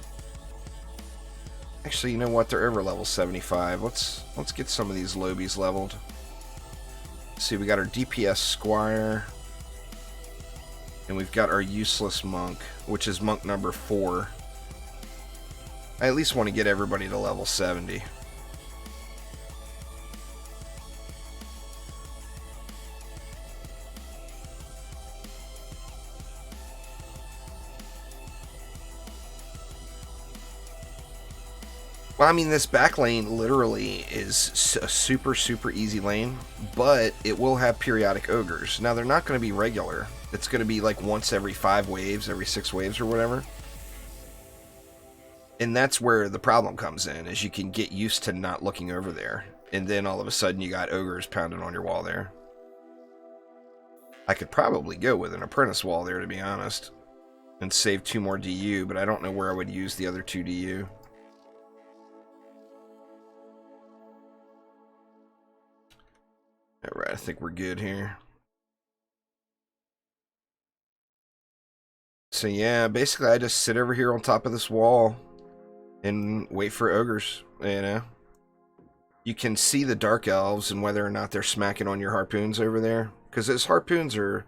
Actually, you know what? They're over level 75. Let's get some of these lobies leveled. See, we got our DPS Squire. And we've got our useless monk, which is monk number 4. I at least want to get everybody to level 70. Well, I mean, this back lane literally is a super, super easy lane, but it will have periodic ogres. Now, they're not going to be regular. It's going to be like once every 5 waves, every 6 waves or whatever. And that's where the problem comes in, is you can get used to not looking over there. And then all of a sudden you got ogres pounding on your wall there. I could probably go with an apprentice wall there, to be honest, and save 2 more DU, but I don't know where I would use the other 2 DU. Alright, I think we're good here. So yeah, basically I just sit over here on top of this wall and wait for ogres, you know. You can see the dark elves and whether or not they're smacking on your harpoons over there, because those harpoons are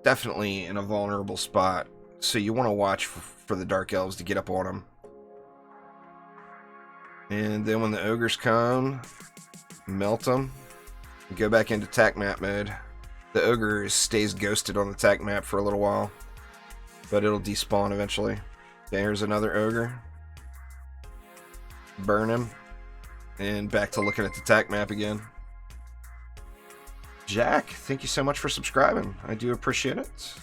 definitely in a vulnerable spot, so you want to watch for the dark elves to get up on them. And then when the ogres come, melt them. Go back into tac map mode. The ogre stays ghosted on the tac map for a little while, but it'll despawn eventually. There's another ogre. Burn him. And back to looking at the tac map again. Jack, thank you so much for subscribing. I do appreciate it.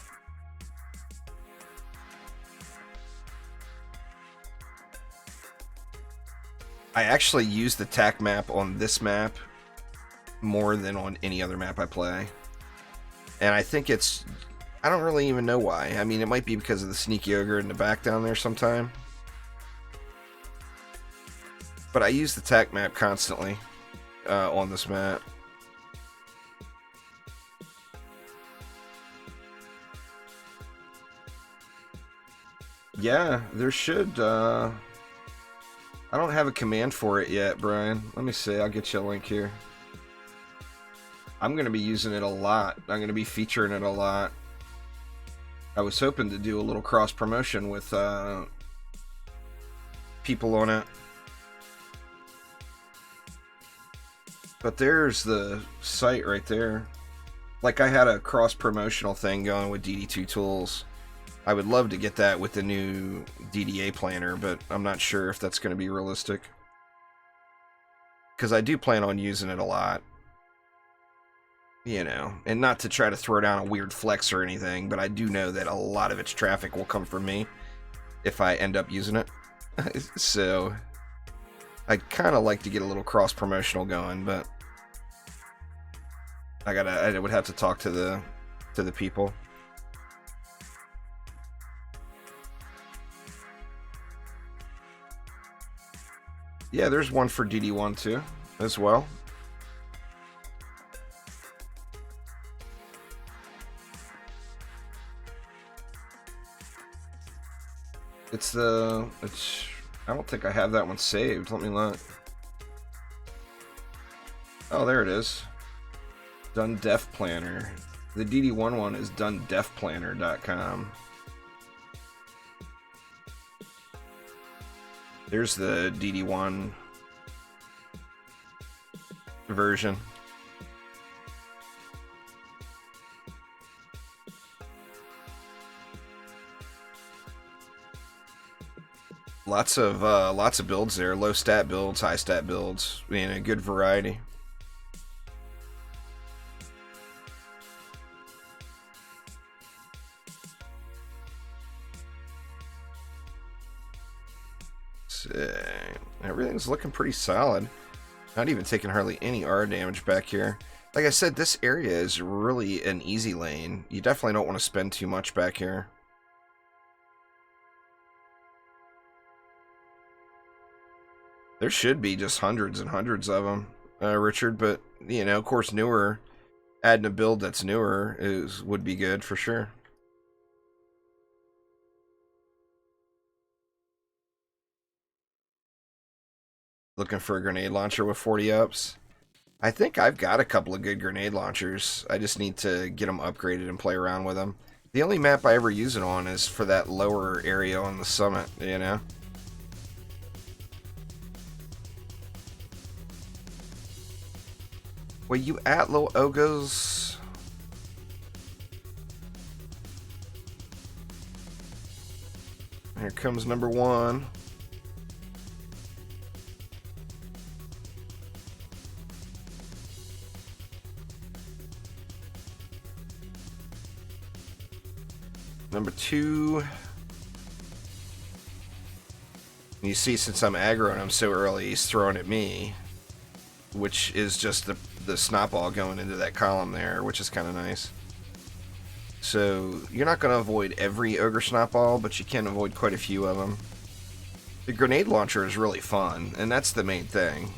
I actually use the tac map on this map more than on any other map I play. And I think it's... I don't really even know why. I mean, it might be because of the sneaky ogre in the back down there sometime. But I use the tac map constantly on this map. Yeah, there should... I don't have a command for it yet, Brian. Let me see. I'll get you a link here. I'm going to be using it a lot. I'm going to be featuring it a lot. I was hoping to do a little cross promotion with people on it. But there's the site right there. Like, I had a cross promotional thing going with DD2 tools. I would love to get that with the new DDA planner, but I'm not sure if that's going to be realistic. Because I do plan on using it a lot. You know, and not to try to throw down a weird flex or anything, but I do know that a lot of its traffic will come from me if I end up using it. So I'd kind of like to get a little cross promotional going, but I would have to talk to the people. Yeah, there's one for DD1 too, as well. It's I don't think I have that one saved. Let me look. Oh, there it is. Done Def Planner. The DD1 one is donedefplanner.com. There's the DD1 version. Lots of builds there. Low stat builds, high stat builds. A good variety. Everything's looking pretty solid. Not even taking hardly any R damage back here. Like I said, this area is really an easy lane. You definitely don't want to spend too much back here. There should be just hundreds and hundreds of them, Richard, but, of course, adding a build that's newer would be good for sure. Looking for a grenade launcher with 40 ups. I think I've got a couple of good grenade launchers. I just need to get them upgraded and play around with them. The only map I ever use it on is for that lower area on the summit, Where you at, little Ogos? Here comes number one. Number two. You see, since I'm aggroing him so early, he's throwing at me, which is just the snot ball going into that column there, which is kind of nice. So you're not going to avoid every ogre snot ball, but you can avoid quite a few of them. The grenade launcher is really fun, and that's the main thing.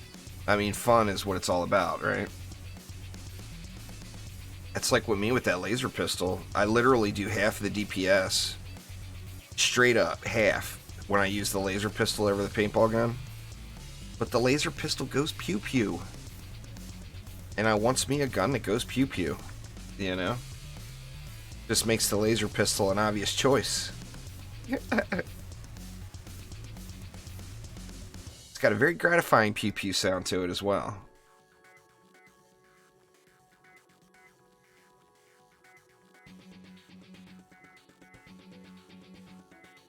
I mean, fun is what it's all about, right? It's like with me with that laser pistol. I literally do half the DPS, straight up half, when I use the laser pistol over the paintball gun. But the laser pistol goes pew pew. And I wants me a gun that goes pew pew, Just makes the laser pistol an obvious choice. It's got a very gratifying pew pew sound to it as well.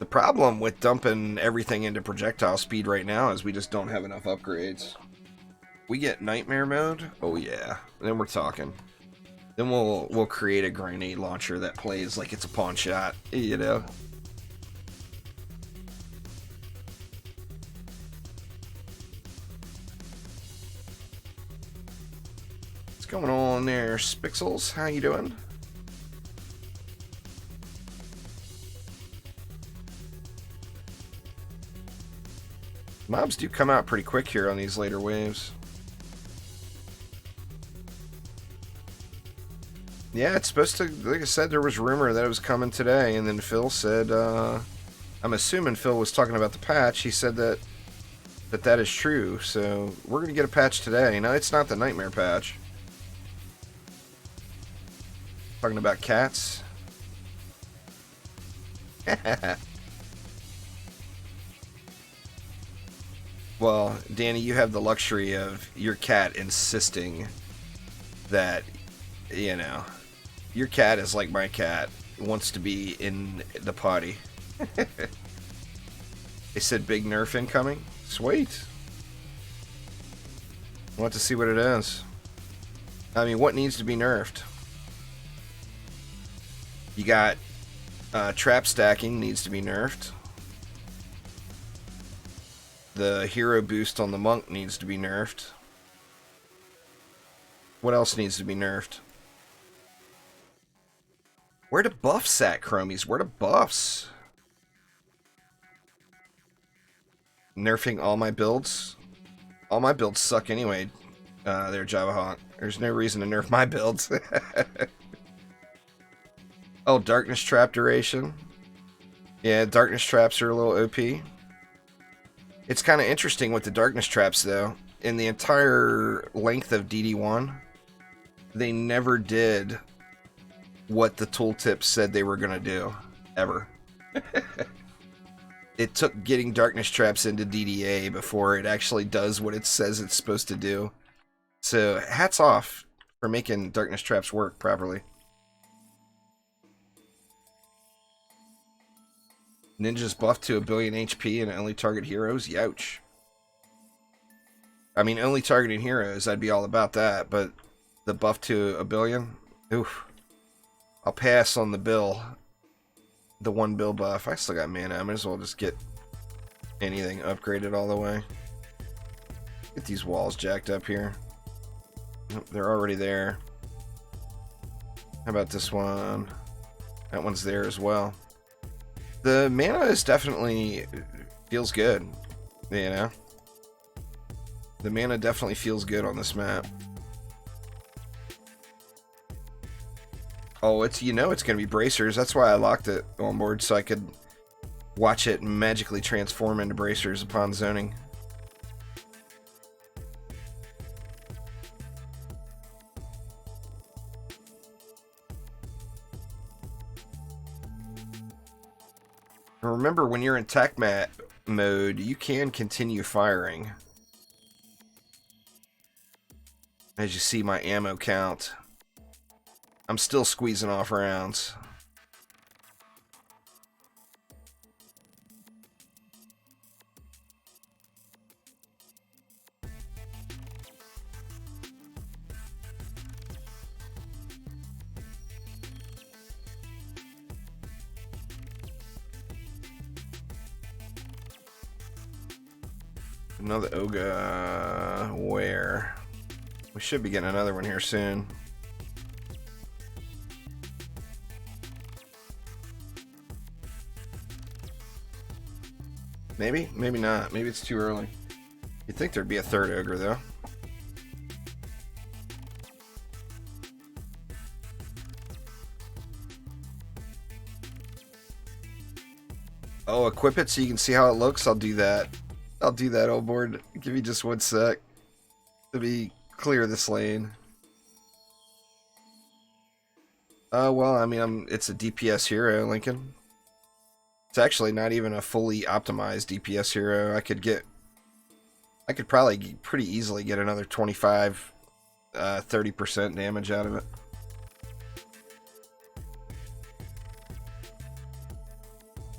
The problem with dumping everything into projectile speed right now is we just don't have enough upgrades. We get nightmare mode, oh yeah, then we're talking. Then we'll create a grenade launcher that plays like it's a pawn shot, What's going on there, Spixels? How you doing? Mobs do come out pretty quick here on these later waves. Yeah, it's supposed to, like I said, there was rumor that it was coming today, and then Phil said, I'm assuming Phil was talking about the patch. He said that is true, so we're going to get a patch today. Now, it's not the Nightmare patch. Talking about cats. Well, Danny, you have the luxury of your cat insisting that, your cat is like my cat, wants to be in the potty. They said big nerf incoming. Sweet. Want to see what it is. I mean, what needs to be nerfed? You got trap stacking needs to be nerfed. The hero boost on the monk needs to be nerfed. What else needs to be nerfed? Where the buffs at, Chromies? Where the buffs? Nerfing all my builds? All my builds suck anyway. There, Java Hawk. There's no reason to nerf my builds. Oh, Darkness Trap duration. Yeah, Darkness Traps are a little OP. It's kind of interesting with the Darkness Traps, though. In the entire length of DD1, they never did what the tooltip said they were going to do. Ever. It took getting Darkness Traps into DDA before it actually does what it says it's supposed to do. So, hats off for making Darkness Traps work properly. Ninja's buffed to 1 billion HP and only target heroes? Youch. I mean, only targeting heroes, I'd be all about that, but the buff to 1 billion? Oof. I'll pass on the bill. The 1 bill buff. I still got mana. I might as well just get anything upgraded all the way. Get these walls jacked up here. Nope, they're already there. How about this one? That one's there as well. The mana is definitely feels good, you know? The mana definitely feels good on this map. Oh, it's, you know, it's going to be bracers. That's why I locked it on board, so I could watch it magically transform into bracers upon zoning. Remember, when you're in tac mat mode, you can continue firing. As you see my ammo count, I'm still squeezing off rounds. Another Oga. Where? We should be getting another one here soon. Maybe? Maybe not. Maybe it's too early. You'd think there'd be a third ogre, though. Oh, equip it so you can see how it looks? I'll do that. I'll do that, old board. Give me just 1 sec. To be clear this lane. Well, I mean, it's a DPS hero, Lincoln. It's actually not even a fully optimized DPS hero. I could probably pretty easily get another 25, 30% damage out of it.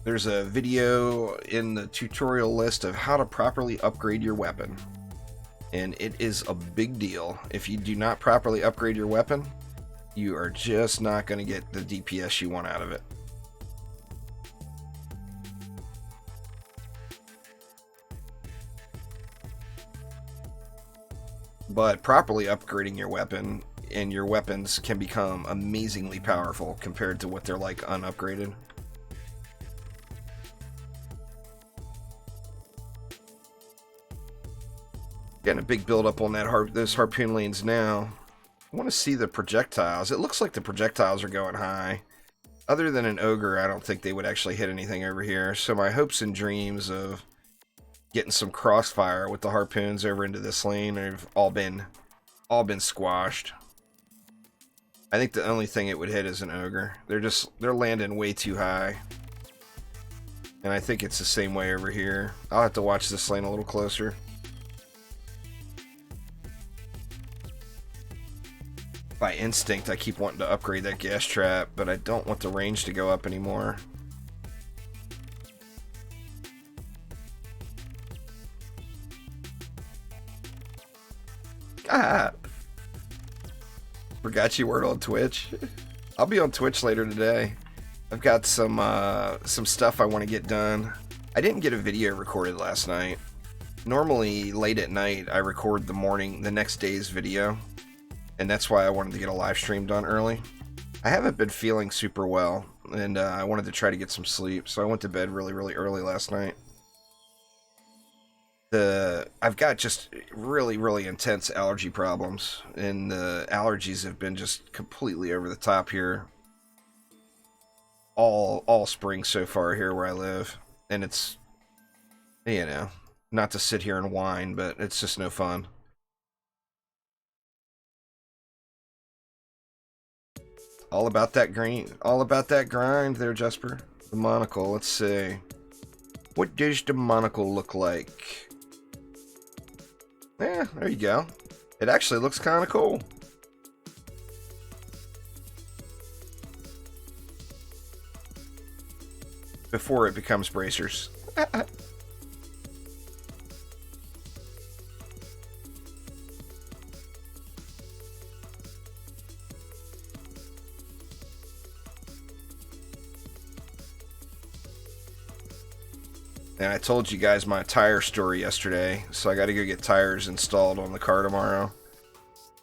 There's a video in the tutorial list of how to properly upgrade your weapon. And it is a big deal. If you do not properly upgrade your weapon, you are just not going to get the DPS you want out of it. But properly upgrading your weapon, and your weapons can become amazingly powerful compared to what they're like unupgraded. Getting a big build up on that those harpoon lanes now. I want to see the projectiles. It looks like the projectiles are going high. Other than an ogre, I don't think they would actually hit anything over here. So my hopes and dreams of getting some crossfire with the harpoons over into this lane have all been squashed. I think the only thing it would hit is an ogre. They're landing way too high. And I think it's the same way over here. I'll have to watch this lane a little closer. By instinct, I keep wanting to upgrade that gas trap, but I don't want the range to go up anymore. Ah! Forgot you weren't on Twitch. I'll be on Twitch later today. I've got some stuff I want to get done. I didn't get a video recorded last night. Normally, late at night, I record the next day's video. And that's why I wanted to get a live stream done early. I haven't been feeling super well, and I wanted to try to get some sleep, so I went to bed really, really early last night. I've got just really, really intense allergy problems, and the allergies have been just completely over the top here all spring so far here where I live. And it's, you know, not to sit here and whine, but it's just no fun. All about that green, all about that grind there, Jesper. The monocle, let's see. What does the monocle look like? Yeah, there you go. It actually looks kind of cool. Before it becomes bracers. And I told you guys my tire story yesterday, so I got to go get tires installed on the car tomorrow.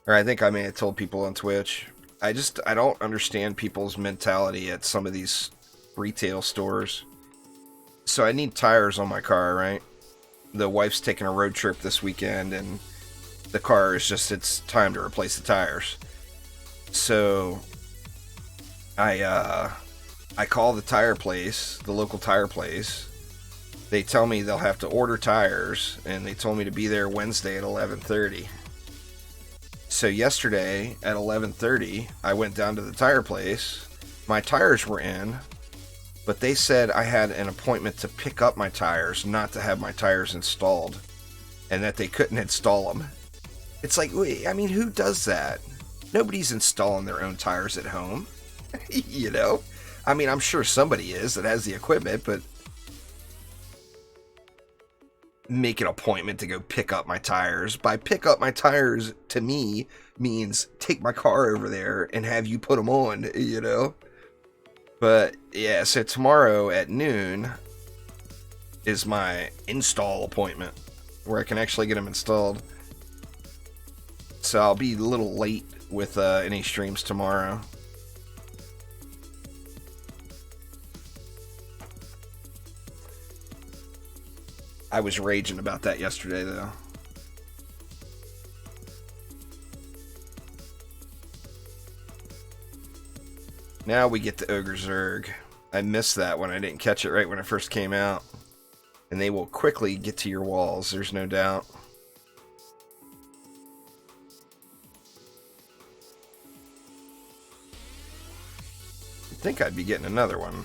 Or I think I may have told people on Twitch. I don't understand people's mentality at some of these retail stores. So I need tires on my car, right? The wife's taking a road trip this weekend, and the car is just, it's time to replace the tires. So I call the tire place, the local tire place. They tell me they'll have to order tires, and they told me to be there Wednesday at 11:30. So yesterday at 11:30, I went down to the tire place. My tires were in, but they said I had an appointment to pick up my tires, not to have my tires installed, and that they couldn't install them. It's like, wait, I mean, who does that? Nobody's installing their own tires at home. You know? I mean, I'm sure somebody is that has the equipment, but make an appointment to go pick up my tires. By pick up my tires, to me, means take my car over there and have you put them on, you know? But, yeah, so tomorrow at noon is my install appointment, where I can actually get them installed. So I'll be a little late with any streams tomorrow. I was raging about that yesterday, though. Now we get the Ogre Zerg. I missed that one. I didn't catch it right when it first came out. And they will quickly get to your walls, there's no doubt. I think I'd be getting another one.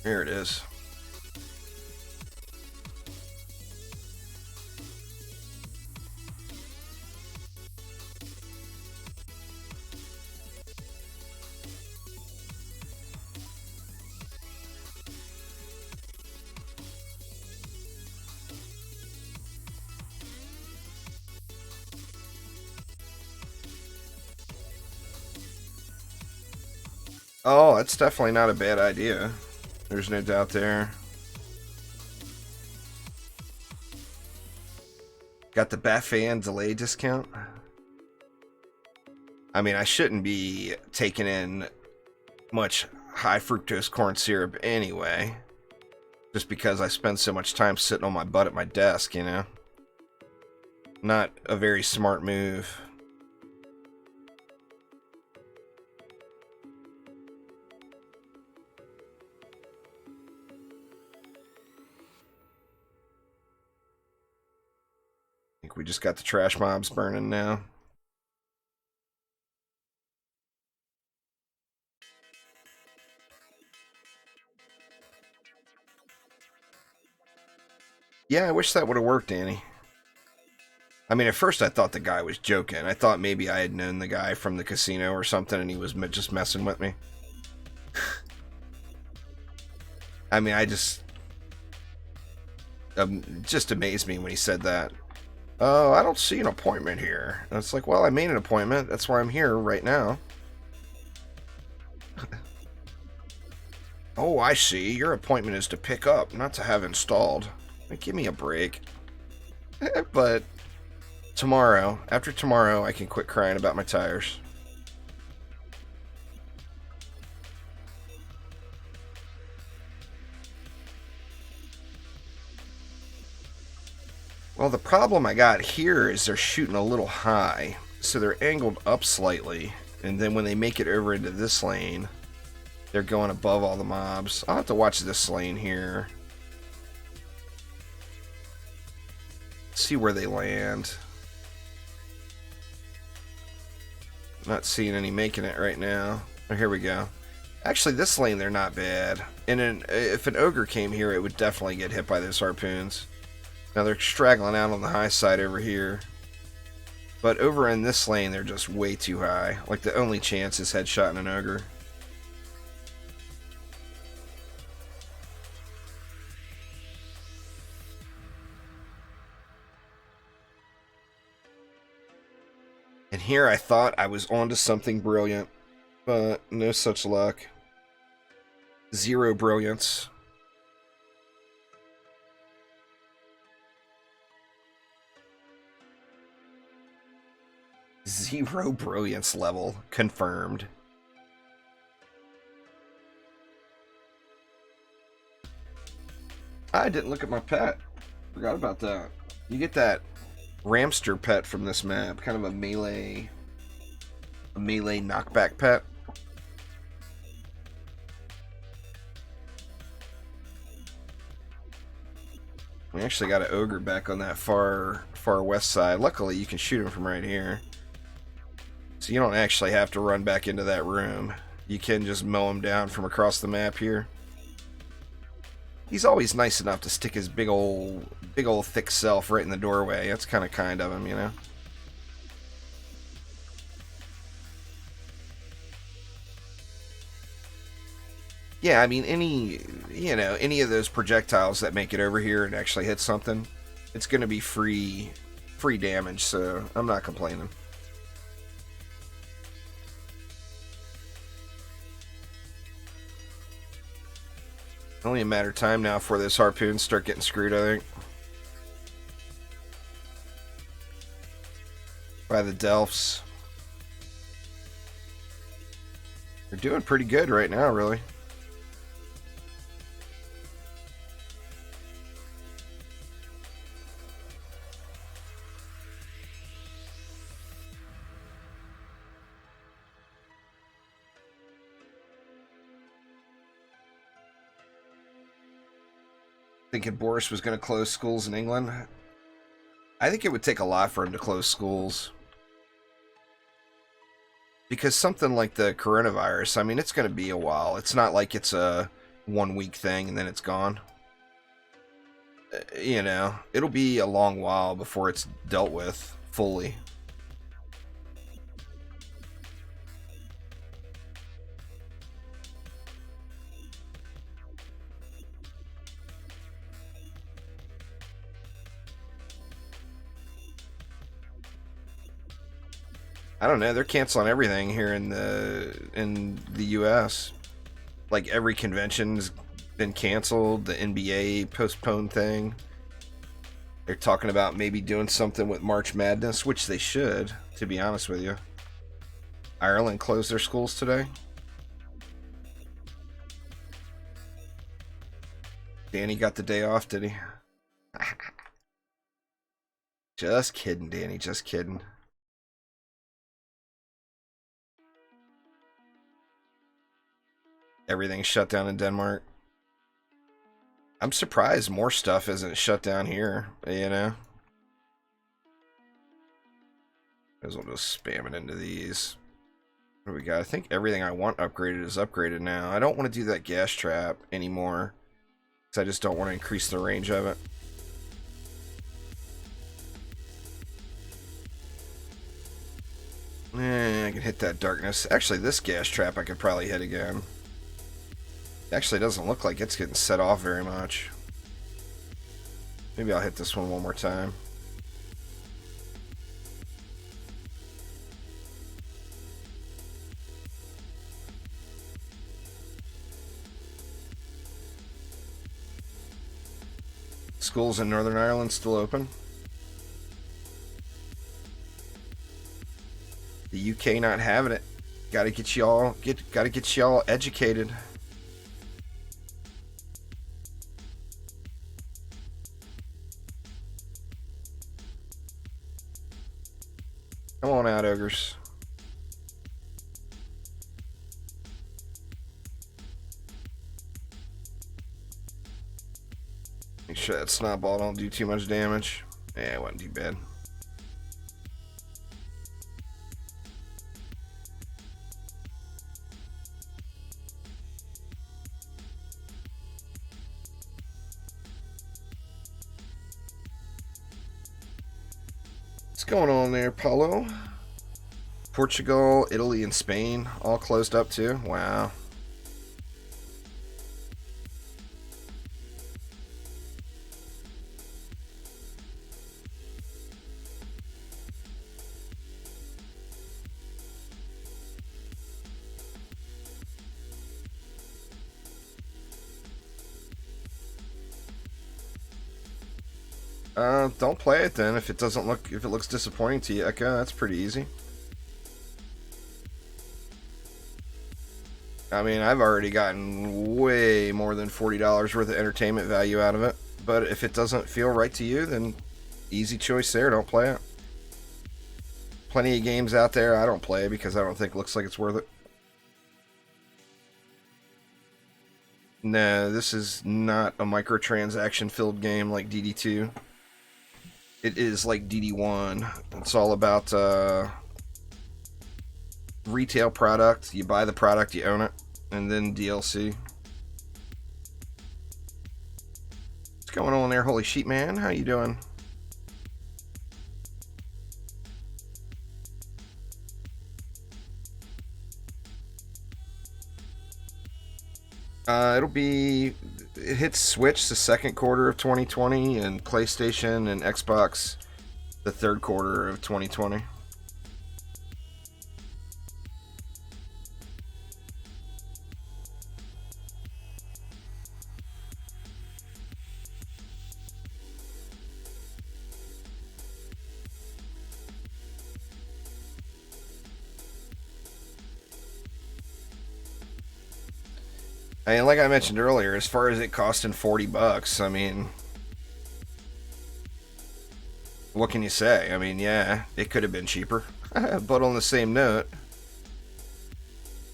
Here it is. Oh, that's definitely not a bad idea. There's no doubt there. Got the Bafan delay discount. I mean, I shouldn't be taking in much high fructose corn syrup anyway. Just because I spend so much time sitting on my butt at my desk, you know? Not a very smart move. We just got the trash mobs burning now. Yeah, I wish that would have worked, Danny. I mean, at first I thought the guy was joking. I thought maybe I had known the guy from the casino or something and he was just messing with me. I mean, just amazed me when he said that. Oh, I don't see an appointment here. And it's like, well, I made an appointment. That's why I'm here right now. Oh, I see. Your appointment is to pick up, not to have installed. Like, give me a break. But tomorrow, after tomorrow, I can quit crying about my tires. Well, the problem I got here is they're shooting a little high, so they're angled up slightly, and then when they make it over into this lane, they're going above all the mobs. I'll have to watch this lane here. See where they land. Not seeing any making it right now. Oh, here we go. Actually, this lane, they're not bad. And if an ogre came here, it would definitely get hit by those harpoons. Now they're straggling out on the high side over here. But over in this lane, they're just way too high. Like, the only chance is headshotting an ogre. And here I thought I was onto something brilliant. But no such luck. Zero brilliance. Zero brilliance level confirmed. I didn't look at my pet. Forgot about that. You get that Ramster pet from this map, kind of a melee knockback pet. We actually got an ogre back on that far west side. Luckily, you can shoot him from right here. So you don't actually have to run back into that room. You can just mow him down from across the map here. He's always nice enough to stick his big old thick self right in the doorway. That's kind of him, you know? Yeah, I mean, any of those projectiles that make it over here and actually hit something, it's going to be free damage, so I'm not complaining. Only a matter of time now before those harpoons start getting screwed, I think. By the Delphs. They're doing pretty good right now, really. Thinking Boris was going to close schools in England. I think it would take a lot for him to close schools. Because something like the coronavirus, I mean, it's going to be a while. It's not like it's a 1 week thing and then it's gone. You know, it'll be a long while before it's dealt with fully. I don't know. They're canceling everything here in the U.S. Like every convention's been canceled. The NBA postponed thing. They're talking about maybe doing something with March Madness, which they should, to be honest with you. Ireland closed their schools today. Danny got the day off, did he? Just kidding, Danny. Just kidding. Everything's shut down in Denmark. I'm surprised more stuff isn't shut down here, you know? Might as well just spam it into these. What do we got? I think everything I want upgraded is upgraded now. I don't want to do that gas trap anymore, because I just don't want to increase the range of it. I can hit that darkness. Actually, this gas trap I could probably hit again. Actually, doesn't look like it's getting set off very much. Maybe I'll hit this one more time. Schools in Northern Ireland still open. The UK not having it. Gotta get y'all educated. Come on out, ogres. Make sure that snowball don't do too much damage. Yeah, it wasn't too bad. What's going on there, Paulo? Portugal, Italy, and Spain all closed up too? Wow. Don't play it then if it looks disappointing to you, Eka. That's pretty easy. I mean, I've already gotten way more than $40 worth of entertainment value out of it. But if it doesn't feel right to you, then easy choice there. Don't play it. Plenty of games out there I don't play because I don't think it looks like it's worth it. No, this is not a microtransaction filled game like DD2. It is like DD1. It's all about retail product. You buy the product, you own it, and then DLC. What's going on there, Holy Sheep Man? How you doing? It hits Switch the second quarter of 2020 and PlayStation and Xbox the third quarter of 2020. And like I mentioned earlier, as far as it costing $40, I mean, what can you say? I mean, yeah, it could have been cheaper. But on the same note,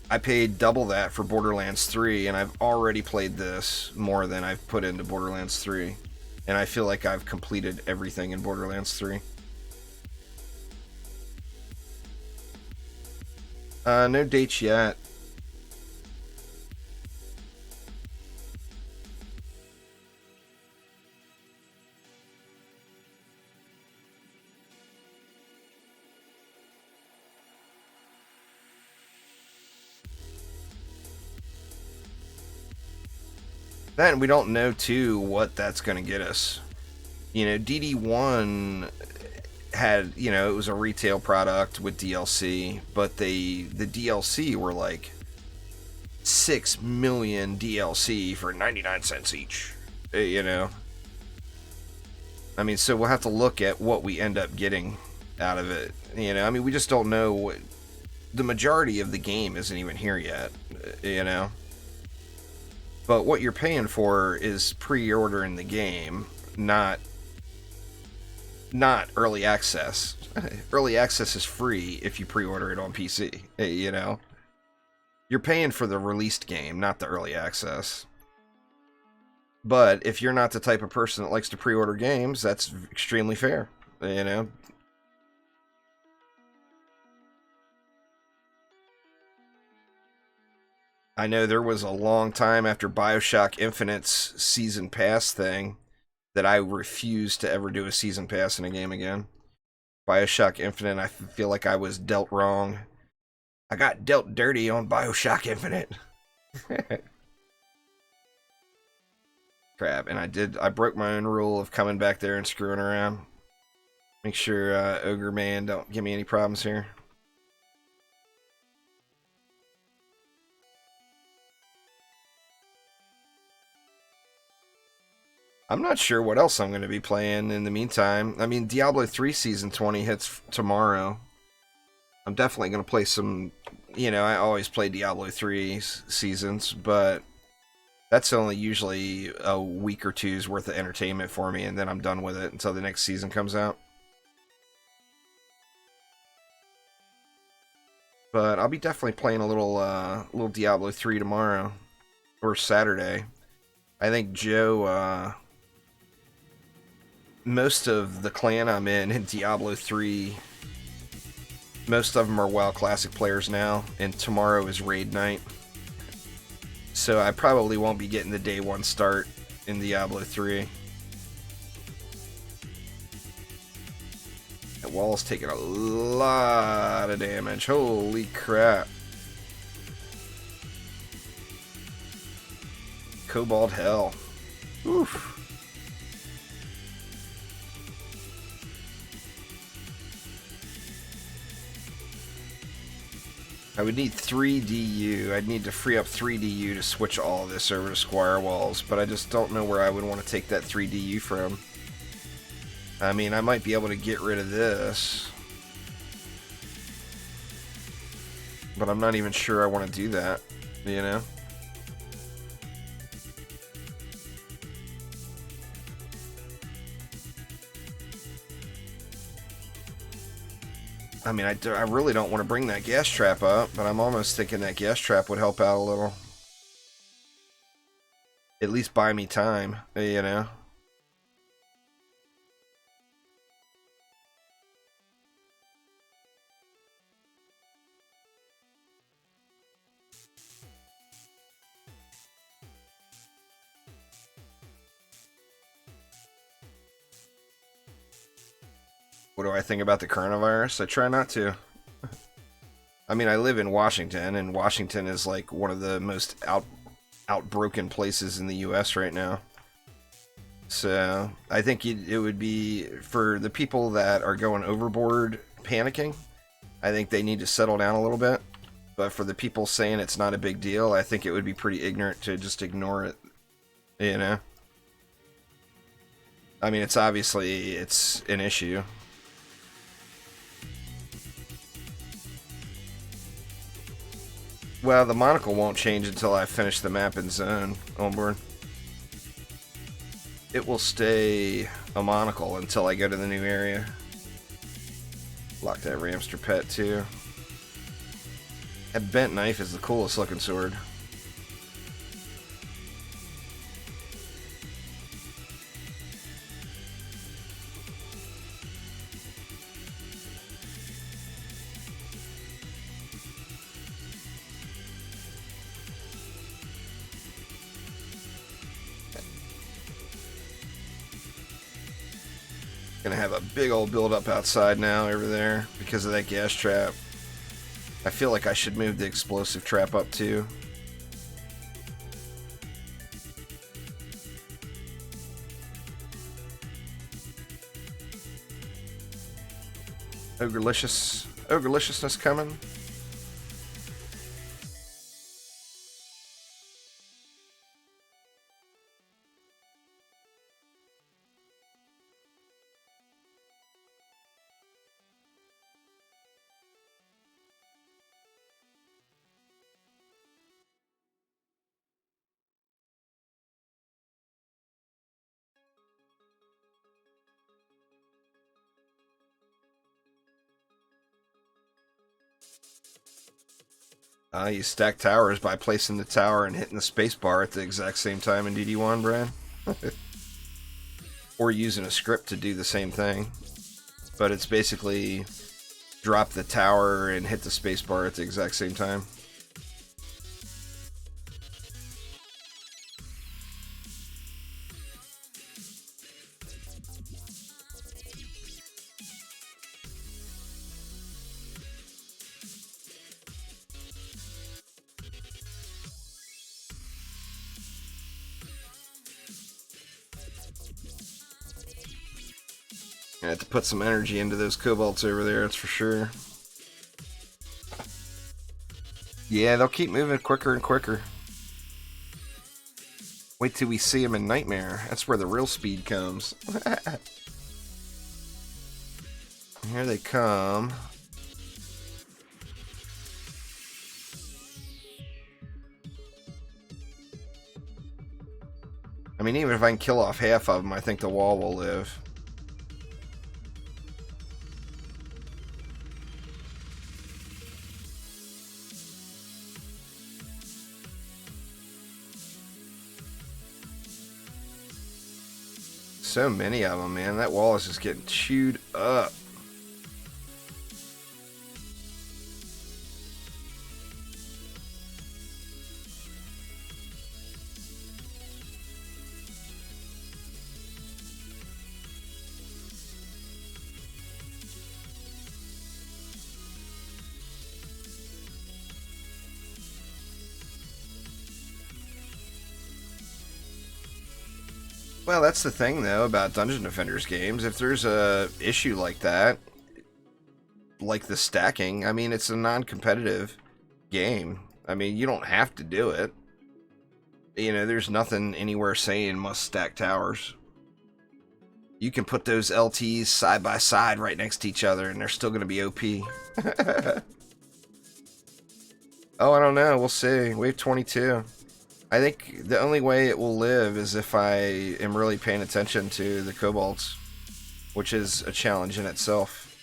I paid double that for Borderlands 3, and I've already played this more than I've put into Borderlands 3. And I feel like I've completed everything in Borderlands 3. No dates yet. Then we don't know too what that's going to get us. You know, DD1 had, you know, it was a retail product with DLC, but the DLC were like 6 million DLC for 99 cents each. You know, I mean, so we'll have to look at what we end up getting out of it. You know, I mean, we just don't know what the majority of the game isn't even here yet. You know. But what you're paying for is pre-ordering the game, not early access. Early access is free if you pre-order it on PC, you know? You're paying for the released game, not the early access. But if you're not the type of person that likes to pre-order games, that's extremely fair, you know? I know there was a long time after BioShock Infinite's Season Pass thing that I refused to ever do a Season Pass in a game again. BioShock Infinite, I feel like I was dealt wrong. I got dealt dirty on BioShock Infinite. Crap, and I broke my own rule of coming back there and screwing around. Make sure Ogre Man don't give me any problems here. I'm not sure what else I'm going to be playing in the meantime. I mean, Diablo 3 Season 20 hits tomorrow. I'm definitely going to play some, you know, I always play Diablo 3 seasons, but that's only usually a week or two's worth of entertainment for me, and then I'm done with it until the next season comes out. But I'll be definitely playing a little Diablo 3 tomorrow or Saturday. I think Joe, most of the clan I'm in Diablo 3, most of them are WoW Classic players now, and tomorrow is raid night. So I probably won't be getting the day one start in Diablo 3. That wall's taking a lot of damage. Holy crap. Cobalt hell. Oof. I would need 3 DU. I'd need to free up 3 DU to switch all of this over to Squire Walls, but I just don't know where I would want to take that 3 DU from. I mean, I might be able to get rid of this, but I'm not even sure I want to do that, you know? I mean, I really don't want to bring that gas trap up, but I'm almost thinking that gas trap would help out a little. At least buy me time, you know? What do I think about the coronavirus? I try not to. I mean, I live in Washington, and Washington is like one of the most outbroken places in the U.S. right now. So I think it would be, for the people that are going overboard panicking, I think they need to settle down a little bit. But for the people saying it's not a big deal, I think it would be pretty ignorant to just ignore it, you know? I mean, it's obviously, it's an issue. Well, the monocle won't change until I finish the map and zone onboard. It will stay a monocle until I go to the new area. Lock that Ramster pet too. That bent knife is the coolest looking sword. Gonna have a big old build up outside now over there because of that gas trap. I feel like I should move the explosive trap up too. Ogrelicious coming. You stack towers by placing the tower and hitting the spacebar at the exact same time in DD1, Brad. Or using a script to do the same thing. But it's basically drop the tower and hit the spacebar at the exact same time. I have to put some energy into those cobalts over there, that's for sure. Yeah, they'll keep moving quicker and quicker. Wait till we see them in Nightmare. That's where the real speed comes. Here they come. I mean, even if I can kill off half of them, I think the wall will live. So many of them, man. That wall is just getting chewed up. Well, that's the thing, though, about Dungeon Defenders games. If there's a issue like that, like the stacking, I mean, it's a non-competitive game. I mean, you don't have to do it. You know, there's nothing anywhere saying must stack towers. You can put those LTs side by side right next to each other, and they're still going to be OP. Oh, I don't know. We'll see. Wave 22. I think the only way it will live is if I am really paying attention to the kobolds, which is a challenge in itself.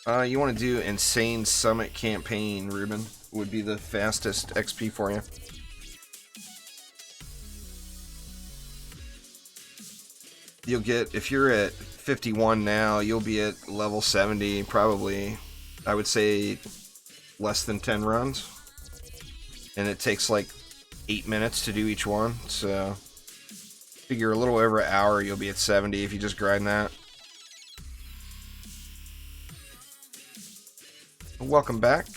You want to do Insane Summit Campaign, Ruben, would be the fastest XP for you. You'll get, if you're at 51 now, you'll be at level 70 probably, I would say, less than 10 runs. And it takes like 8 minutes to do each one, so figure a little over an hour you'll be at 70 if you just grind that. Welcome back.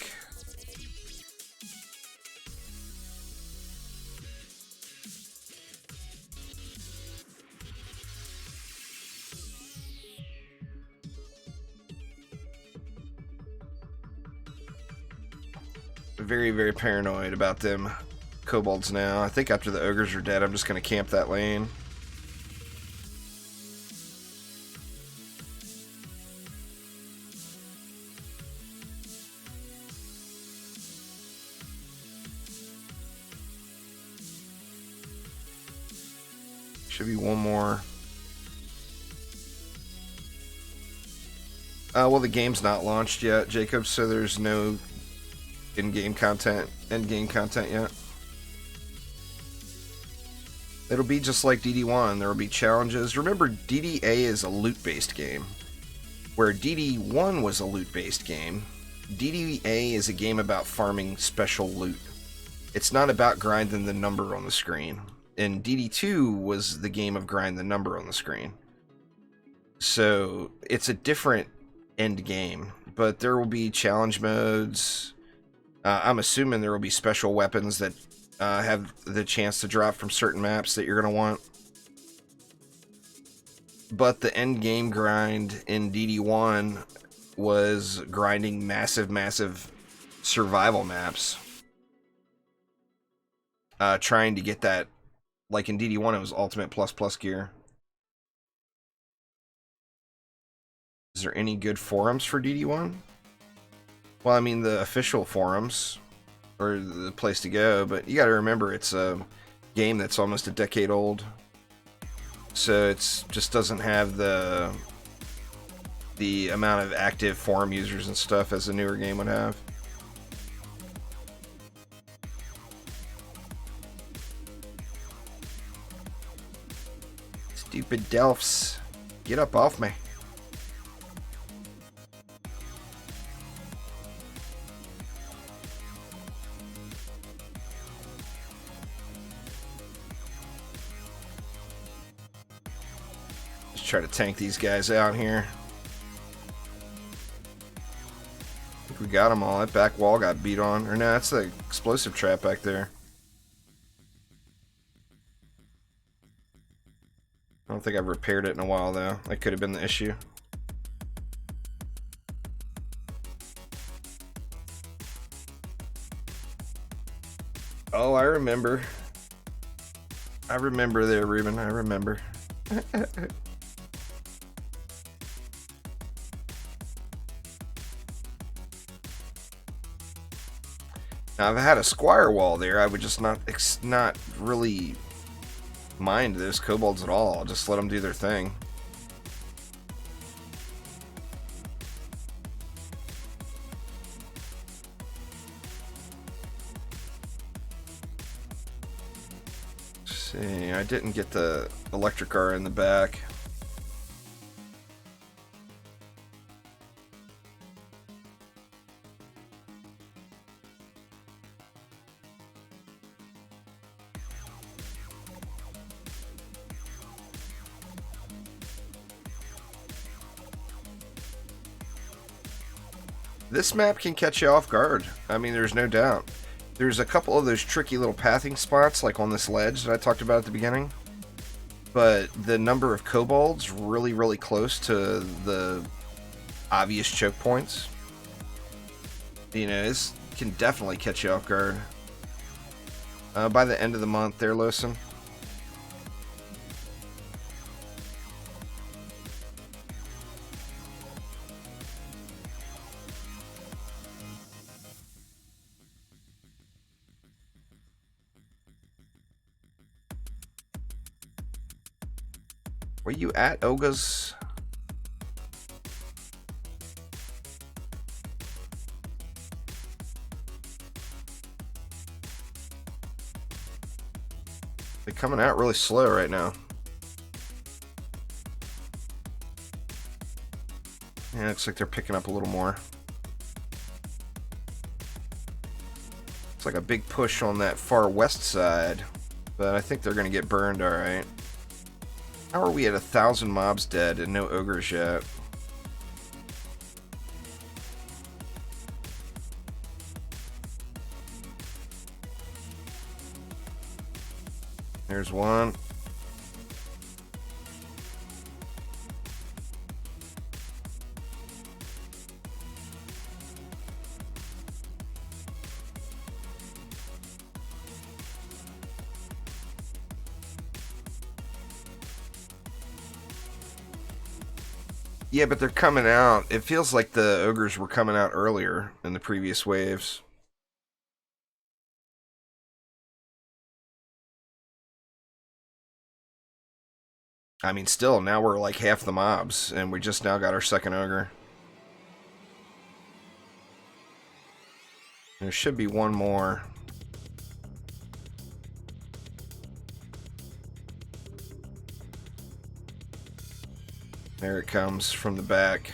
Very, very paranoid about them kobolds now. I think after the ogres are dead, I'm just going to camp that lane. Should be one more. Well, the game's not launched yet, Jacob, so there's no in-game content, end-game content yet. It'll be just like DD1. There will be challenges. Remember, DDA is a loot-based game, where DD1 was a loot-based game. DDA is a game about farming special loot. It's not about grinding the number on the screen. And DD2 was the game of grind the number on the screen. So it's a different end game, but there will be challenge modes. I'm assuming there will be special weapons that have the chance to drop from certain maps that you're going to want. But the end game grind in DD1 was grinding massive, massive survival maps. Trying to get that, like in DD1 it was Ultimate plus gear. Is there any good forums for DD1? Well, I mean, the official forums are the place to go, but you gotta remember it's a game that's almost a decade old. So it's just doesn't have the amount of active forum users and stuff as a newer game would have. Stupid Delphs. Get up off me. Try to tank these guys out here. I think we got them all. That back wall got beat on. Or no, that's the explosive trap back there. I don't think I've repaired it in a while, though. That could have been the issue. Oh, I remember. I remember there, Ruben. I remember. Now, if I had a squire wall there, I would just not really mind those kobolds at all. I'll just let them do their thing. See, I didn't get the electric R in the back. This map can catch you off guard. I mean, there's no doubt. There's a couple of those tricky little pathing spots, like on this ledge that I talked about at the beginning. But the number of kobolds really, really close to the obvious choke points. You know, this can definitely catch you off guard. By the end of the month there, Lawson. Where you at, Ogas? They're coming out really slow right now. Yeah, looks like they're picking up a little more. It's like a big push on that far west side, but I think they're going to get burned all right. How are we at 1,000 mobs dead and no ogres yet? There's one. Yeah, but they're coming out. It feels like the ogres were coming out earlier in the previous waves. I mean, still, now we're like half the mobs, and we just now got our second ogre. There should be one more. There it comes from the back.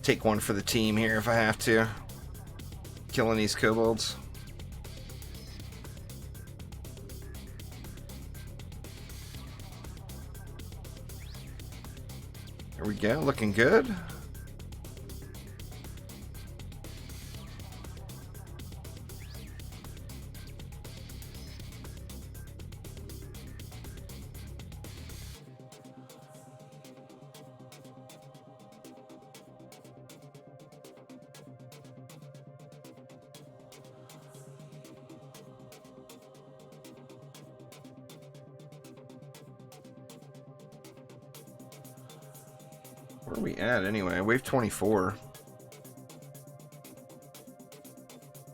Take one for the team here if I have to. Killing these kobolds. There we go, looking good. Where are we at anyway? Wave 24.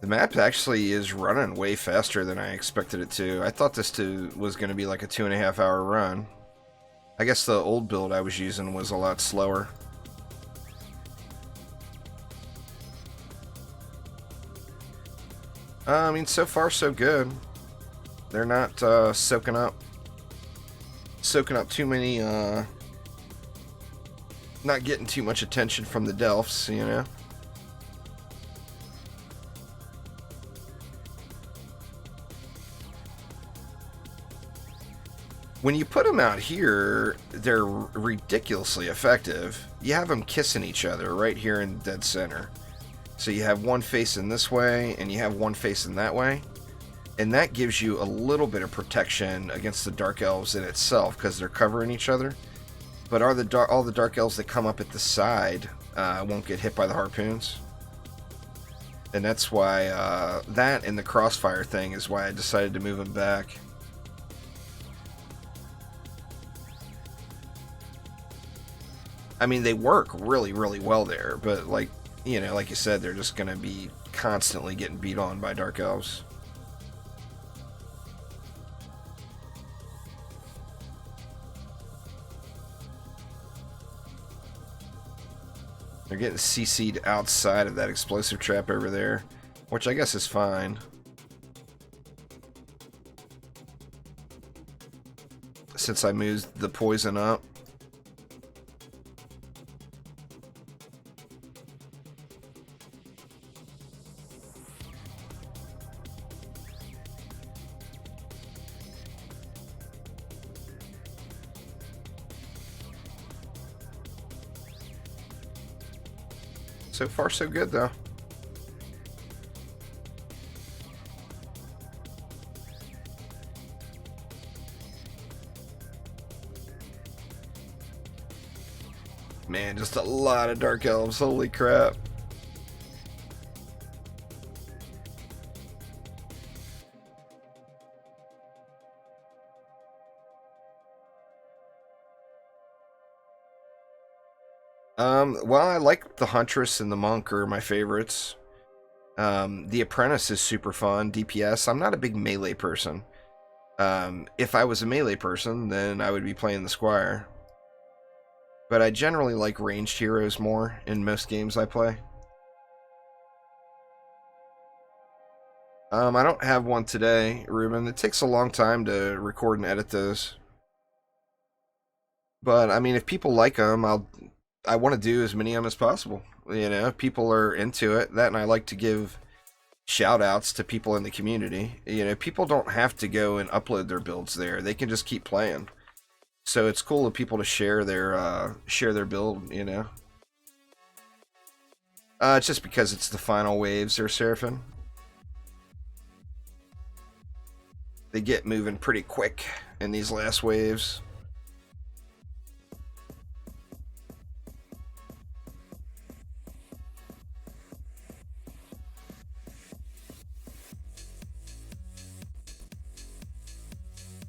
The map actually is running way faster than I expected it to. I thought this was going to be like a 2.5 hour run. I guess the old build I was using was a lot slower. I mean, so far so good. They're not soaking up too many, not getting too much attention from the Delphs, you know. When you put them out here, they're ridiculously effective. You have them kissing each other right here in dead center. So you have one facing this way, and you have one facing that way. And that gives you a little bit of protection against the Dark Elves in itself, because they're covering each other. But all the Dark Elves that come up at the side won't get hit by the harpoons. And that's why, that and the crossfire thing is why I decided to move them back. I mean, they work really, really well there, but like, you know, like you said, they're just going to be constantly getting beat on by Dark Elves. They're getting CC'd outside of that explosive trap over there, which I guess is fine. Since I moved the poison up. So far, so good, though. Man, just a lot of Dark Elves. Holy crap. Well, I like the Huntress and the Monk are my favorites. The Apprentice is super fun. DPS. I'm not a big melee person. If I was a melee person, then I would be playing the Squire. But I generally like ranged heroes more in most games I play. I don't have one today, Ruben. It takes a long time to record and edit those. But, I mean, if people like them, I want to do as many of them as possible. You know, if people are into it, that, and I like to give shout outs to people in the community. You know, people don't have to go and upload their builds there. They can just keep playing. So it's cool of people to share their build, you know. It's just because it's the final waves they're surfing. They get moving pretty quick in these last waves.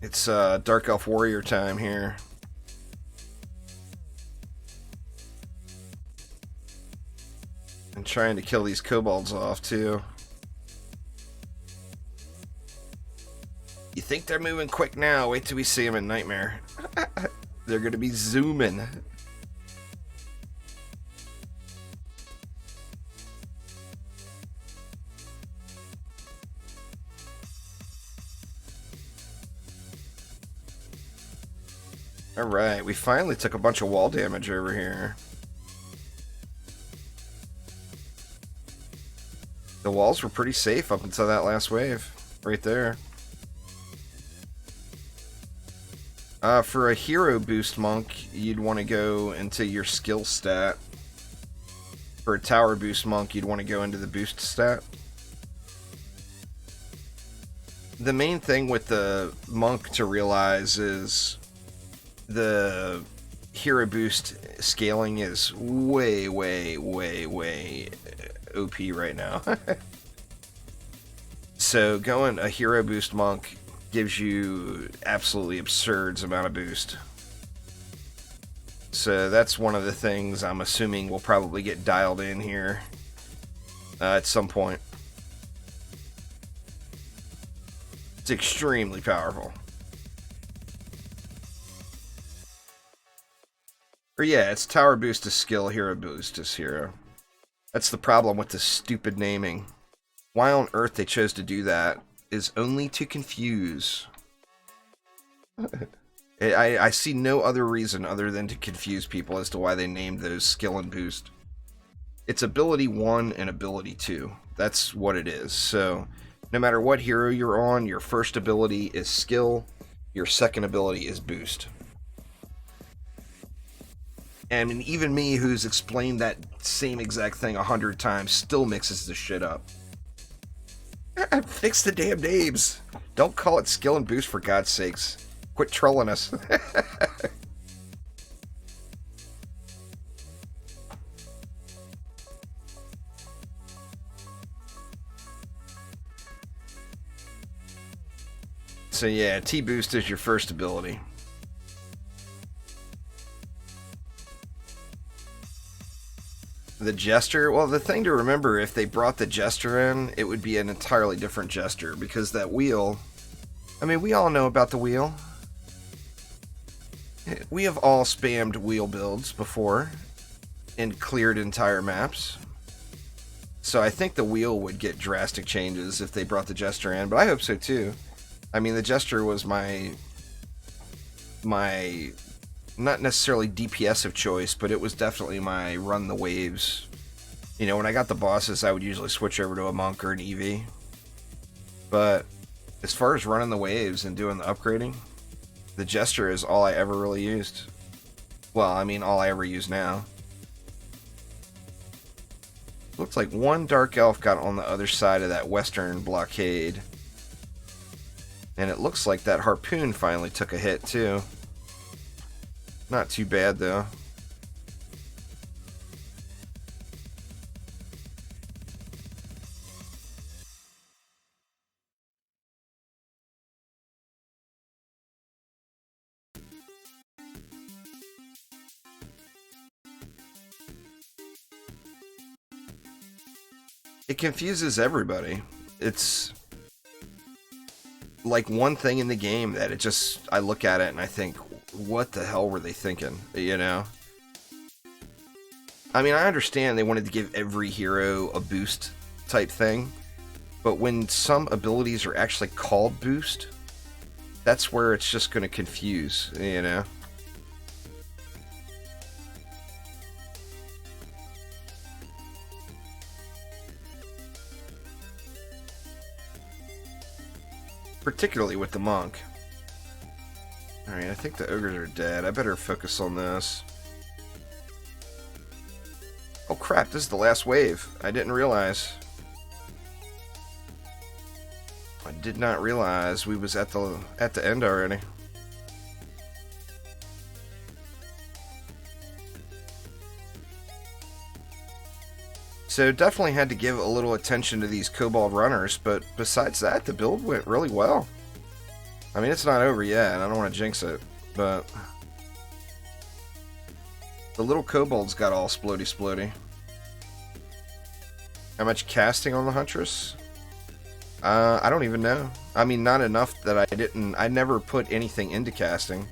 It's Dark Elf Warrior time here. And trying to kill these kobolds off too. You think they're moving quick now? Wait till we see them in Nightmare. They're gonna be zooming. Alright, we finally took a bunch of wall damage over here. The walls were pretty safe up until that last wave. Right there. For a hero boost monk, you'd want to go into your skill stat. For a tower boost monk, you'd want to go into the boost stat. The main thing with the monk to realize is the hero boost scaling is way, way, way, way OP right now. So going a hero boost monk gives you absolutely absurd amount of boost. So that's one of the things I'm assuming will probably get dialed in here at some point. It's extremely powerful. Or yeah, it's tower boost is skill, hero boost is hero. That's the problem with the stupid naming. Why on earth they chose to do that is only to confuse. I see no other reason other than to confuse people as to why they named those skill and boost. It's ability 1 and ability 2. That's what it is. So no matter what hero you're on, your first ability is skill, your second ability is boost. And even me, who's explained that same exact thing 100 times, still mixes this shit up. Fix the damn names. Don't call it skill and boost for God's sakes. Quit trolling us. So yeah, T-boost is your first ability. The Jester? Well, the thing to remember, if they brought the Jester in, it would be an entirely different Jester, because that wheel... I mean, we all know about the wheel. We have all spammed wheel builds before and cleared entire maps. So I think the wheel would get drastic changes if they brought the Jester in, but I hope so too. I mean, the Jester was my not necessarily DPS of choice, but it was definitely my run the waves. You know, when I got the bosses, I would usually switch over to a monk or an EV. But as far as running the waves and doing the upgrading, the Jester is all I ever really used. Well, I mean, all I ever use now. Looks like one Dark Elf got on the other side of that western blockade. And it looks like that Harpoon finally took a hit, too. Not too bad, though. It confuses everybody. It's like one thing in the game that it just, I look at it and I think, what the hell were they thinking, you know? I mean, I understand they wanted to give every hero a boost type thing, but when some abilities are actually called boost, that's where it's just going to confuse, you know? Particularly with the monk. Alright, I think the ogres are dead. I better focus on this. Oh crap, this is the last wave. I didn't realize. I did not realize we was at the end already. So definitely had to give a little attention to these Kobold runners, but besides that, the build went really well. I mean, it's not over yet, and I don't want to jinx it, but the little Kobolds got all splody. How much casting on the Huntress? I don't even know. I mean, not enough that I never put anything into casting,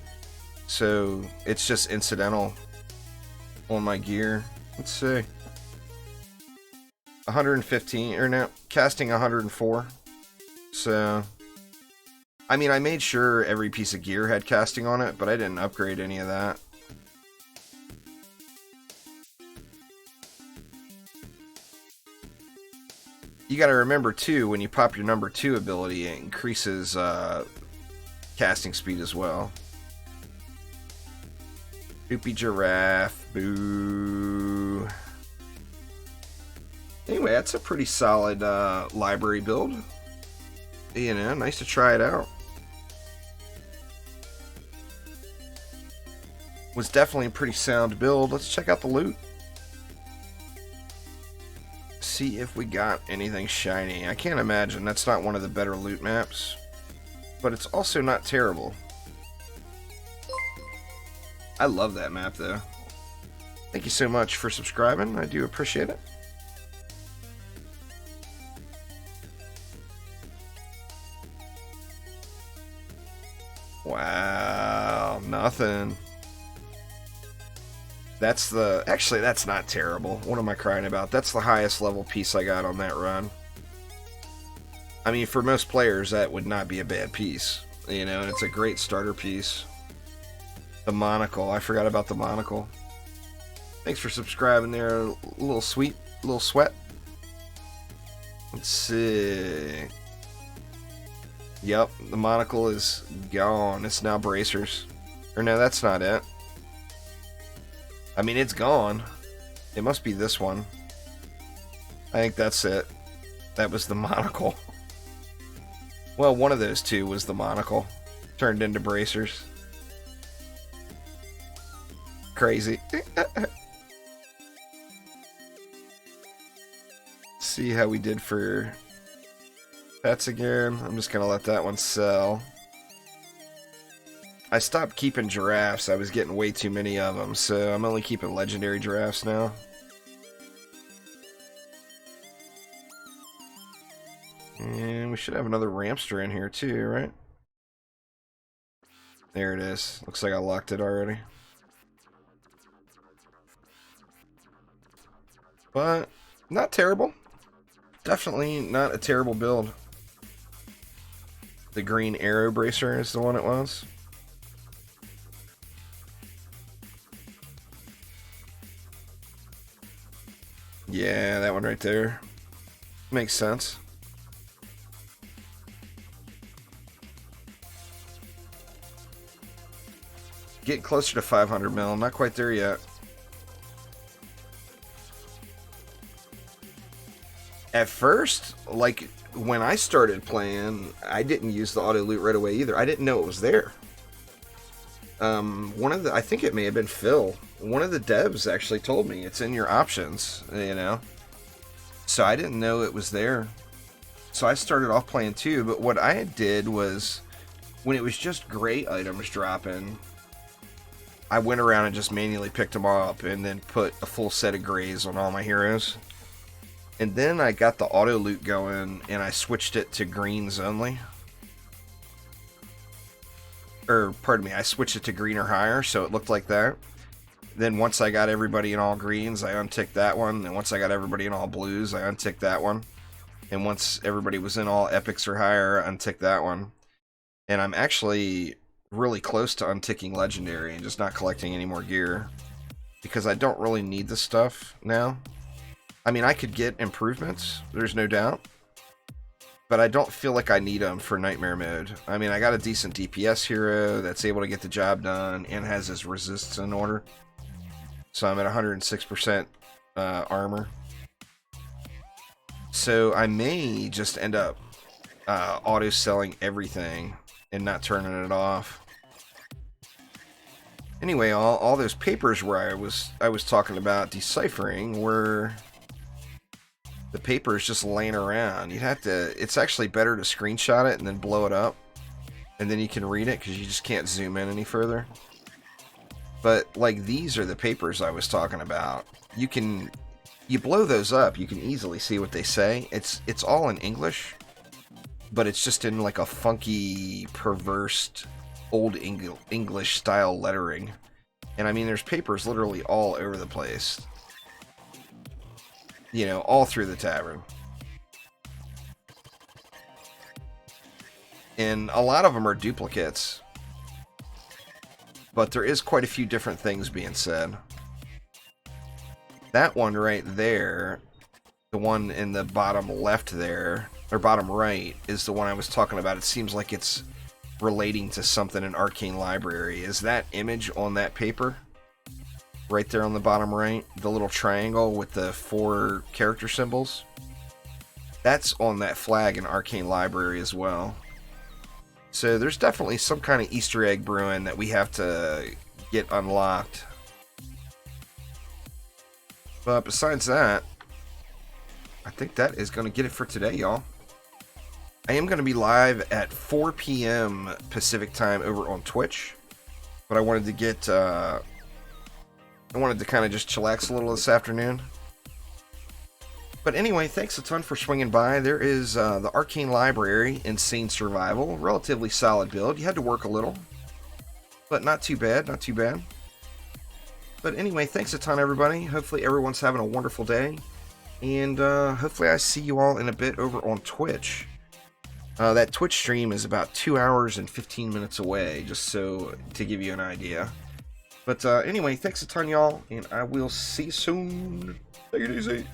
so it's just incidental on my gear. Let's see. 115, or no, casting 104. So, I mean, I made sure every piece of gear had casting on it, but I didn't upgrade any of that. You gotta remember, too, when you pop your number 2 ability, it increases casting speed as well. Poopy giraffe, boo. Anyway, that's a pretty solid library build. You know, nice to try it out. Was definitely a pretty sound build. Let's check out the loot. See if we got anything shiny. I can't imagine. That's not one of the better loot maps. But it's also not terrible. I love that map, though. Thank you so much for subscribing. I do appreciate it. Wow, nothing. That's the... Actually, that's not terrible. What am I crying about? That's the highest level piece I got on that run. I mean, for most players, that would not be a bad piece. You know, and it's a great starter piece. The monocle. I forgot about the monocle. Thanks for subscribing there, a little sweet, a little sweat. Let's see... Yep, the monocle is gone. It's now bracers. Or no, that's not it. I mean, it's gone. It must be this one. I think that's it. That was the monocle. Well, one of those two was the monocle. Turned into bracers. Crazy. See how we did for... pets again. I'm just gonna let that one sell. I stopped keeping giraffes. I was getting way too many of them, so I'm only keeping legendary giraffes now. And we should have another Ramster in here too, right? There it is. Looks like I locked it already. But not terrible. Definitely not a terrible build. The green arrow bracer is the one it was. Yeah, that one right there. Makes sense. Getting closer to 500 mil. Not quite there yet. At first, like, when I started playing, I didn't use the auto loot right away either. I didn't know it was there. I think it may have been Phil. One of the devs actually told me it's in your options, you know. So I didn't know it was there. So I started off playing too, but what I did was, when it was just gray items dropping, I went around and just manually picked them up and then put a full set of grays on all my heroes. And then I got the auto loot going and I switched it to greens only. Or, pardon me, I switched it to green or higher, so it looked like that. Then once I got everybody in all greens, I unticked that one. And once I got everybody in all blues, I unticked that one. And once everybody was in all epics or higher, I unticked that one. And I'm actually really close to unticking legendary and just not collecting any more gear. Because I don't really need this stuff now. I mean, I could get improvements, there's no doubt. But I don't feel like I need them for Nightmare mode. I mean, I got a decent DPS hero that's able to get the job done and has his resists in order. So I'm at 106% armor. So I may just end up auto-selling everything and not turning it off. Anyway, all those papers where I was talking about deciphering were the papers just laying around. You'd have to, it's actually better to screenshot it and then blow it up, and then you can read it because you just can't zoom in any further. But like, these are the papers I was talking about. You blow those up, you can easily see what they say. It's all in English, but it's just in like a funky, perverse, old English style lettering. And I mean, there's papers literally all over the place. You know, all through the tavern. And a lot of them are duplicates. But there is quite a few different things being said. That one right there, the one in the bottom left there, or bottom right, is the one I was talking about. It seems like it's relating to something in Arcane Library. Is that image on that paper? Right there on the bottom right, the little triangle with the 4 character symbols. That's on that flag in Arcane Library as well. So there's definitely some kind of Easter egg brewing that we have to get unlocked. But besides that, I think that is going to get it for today, y'all. I am going to be live at 4 p.m. Pacific time over on Twitch. But I wanted to get... I wanted to kind of just chillax a little this afternoon. But anyway, thanks a ton for swinging by. There is the Arcane Library, Insane Survival. Relatively solid build. You had to work a little. But not too bad, not too bad. But anyway, thanks a ton, everybody. Hopefully everyone's having a wonderful day. And hopefully I see you all in a bit over on Twitch. That Twitch stream is about 2 hours and 15 minutes away, just so to give you an idea. But anyway, thanks a ton, y'all, and I will see you soon. Take it easy.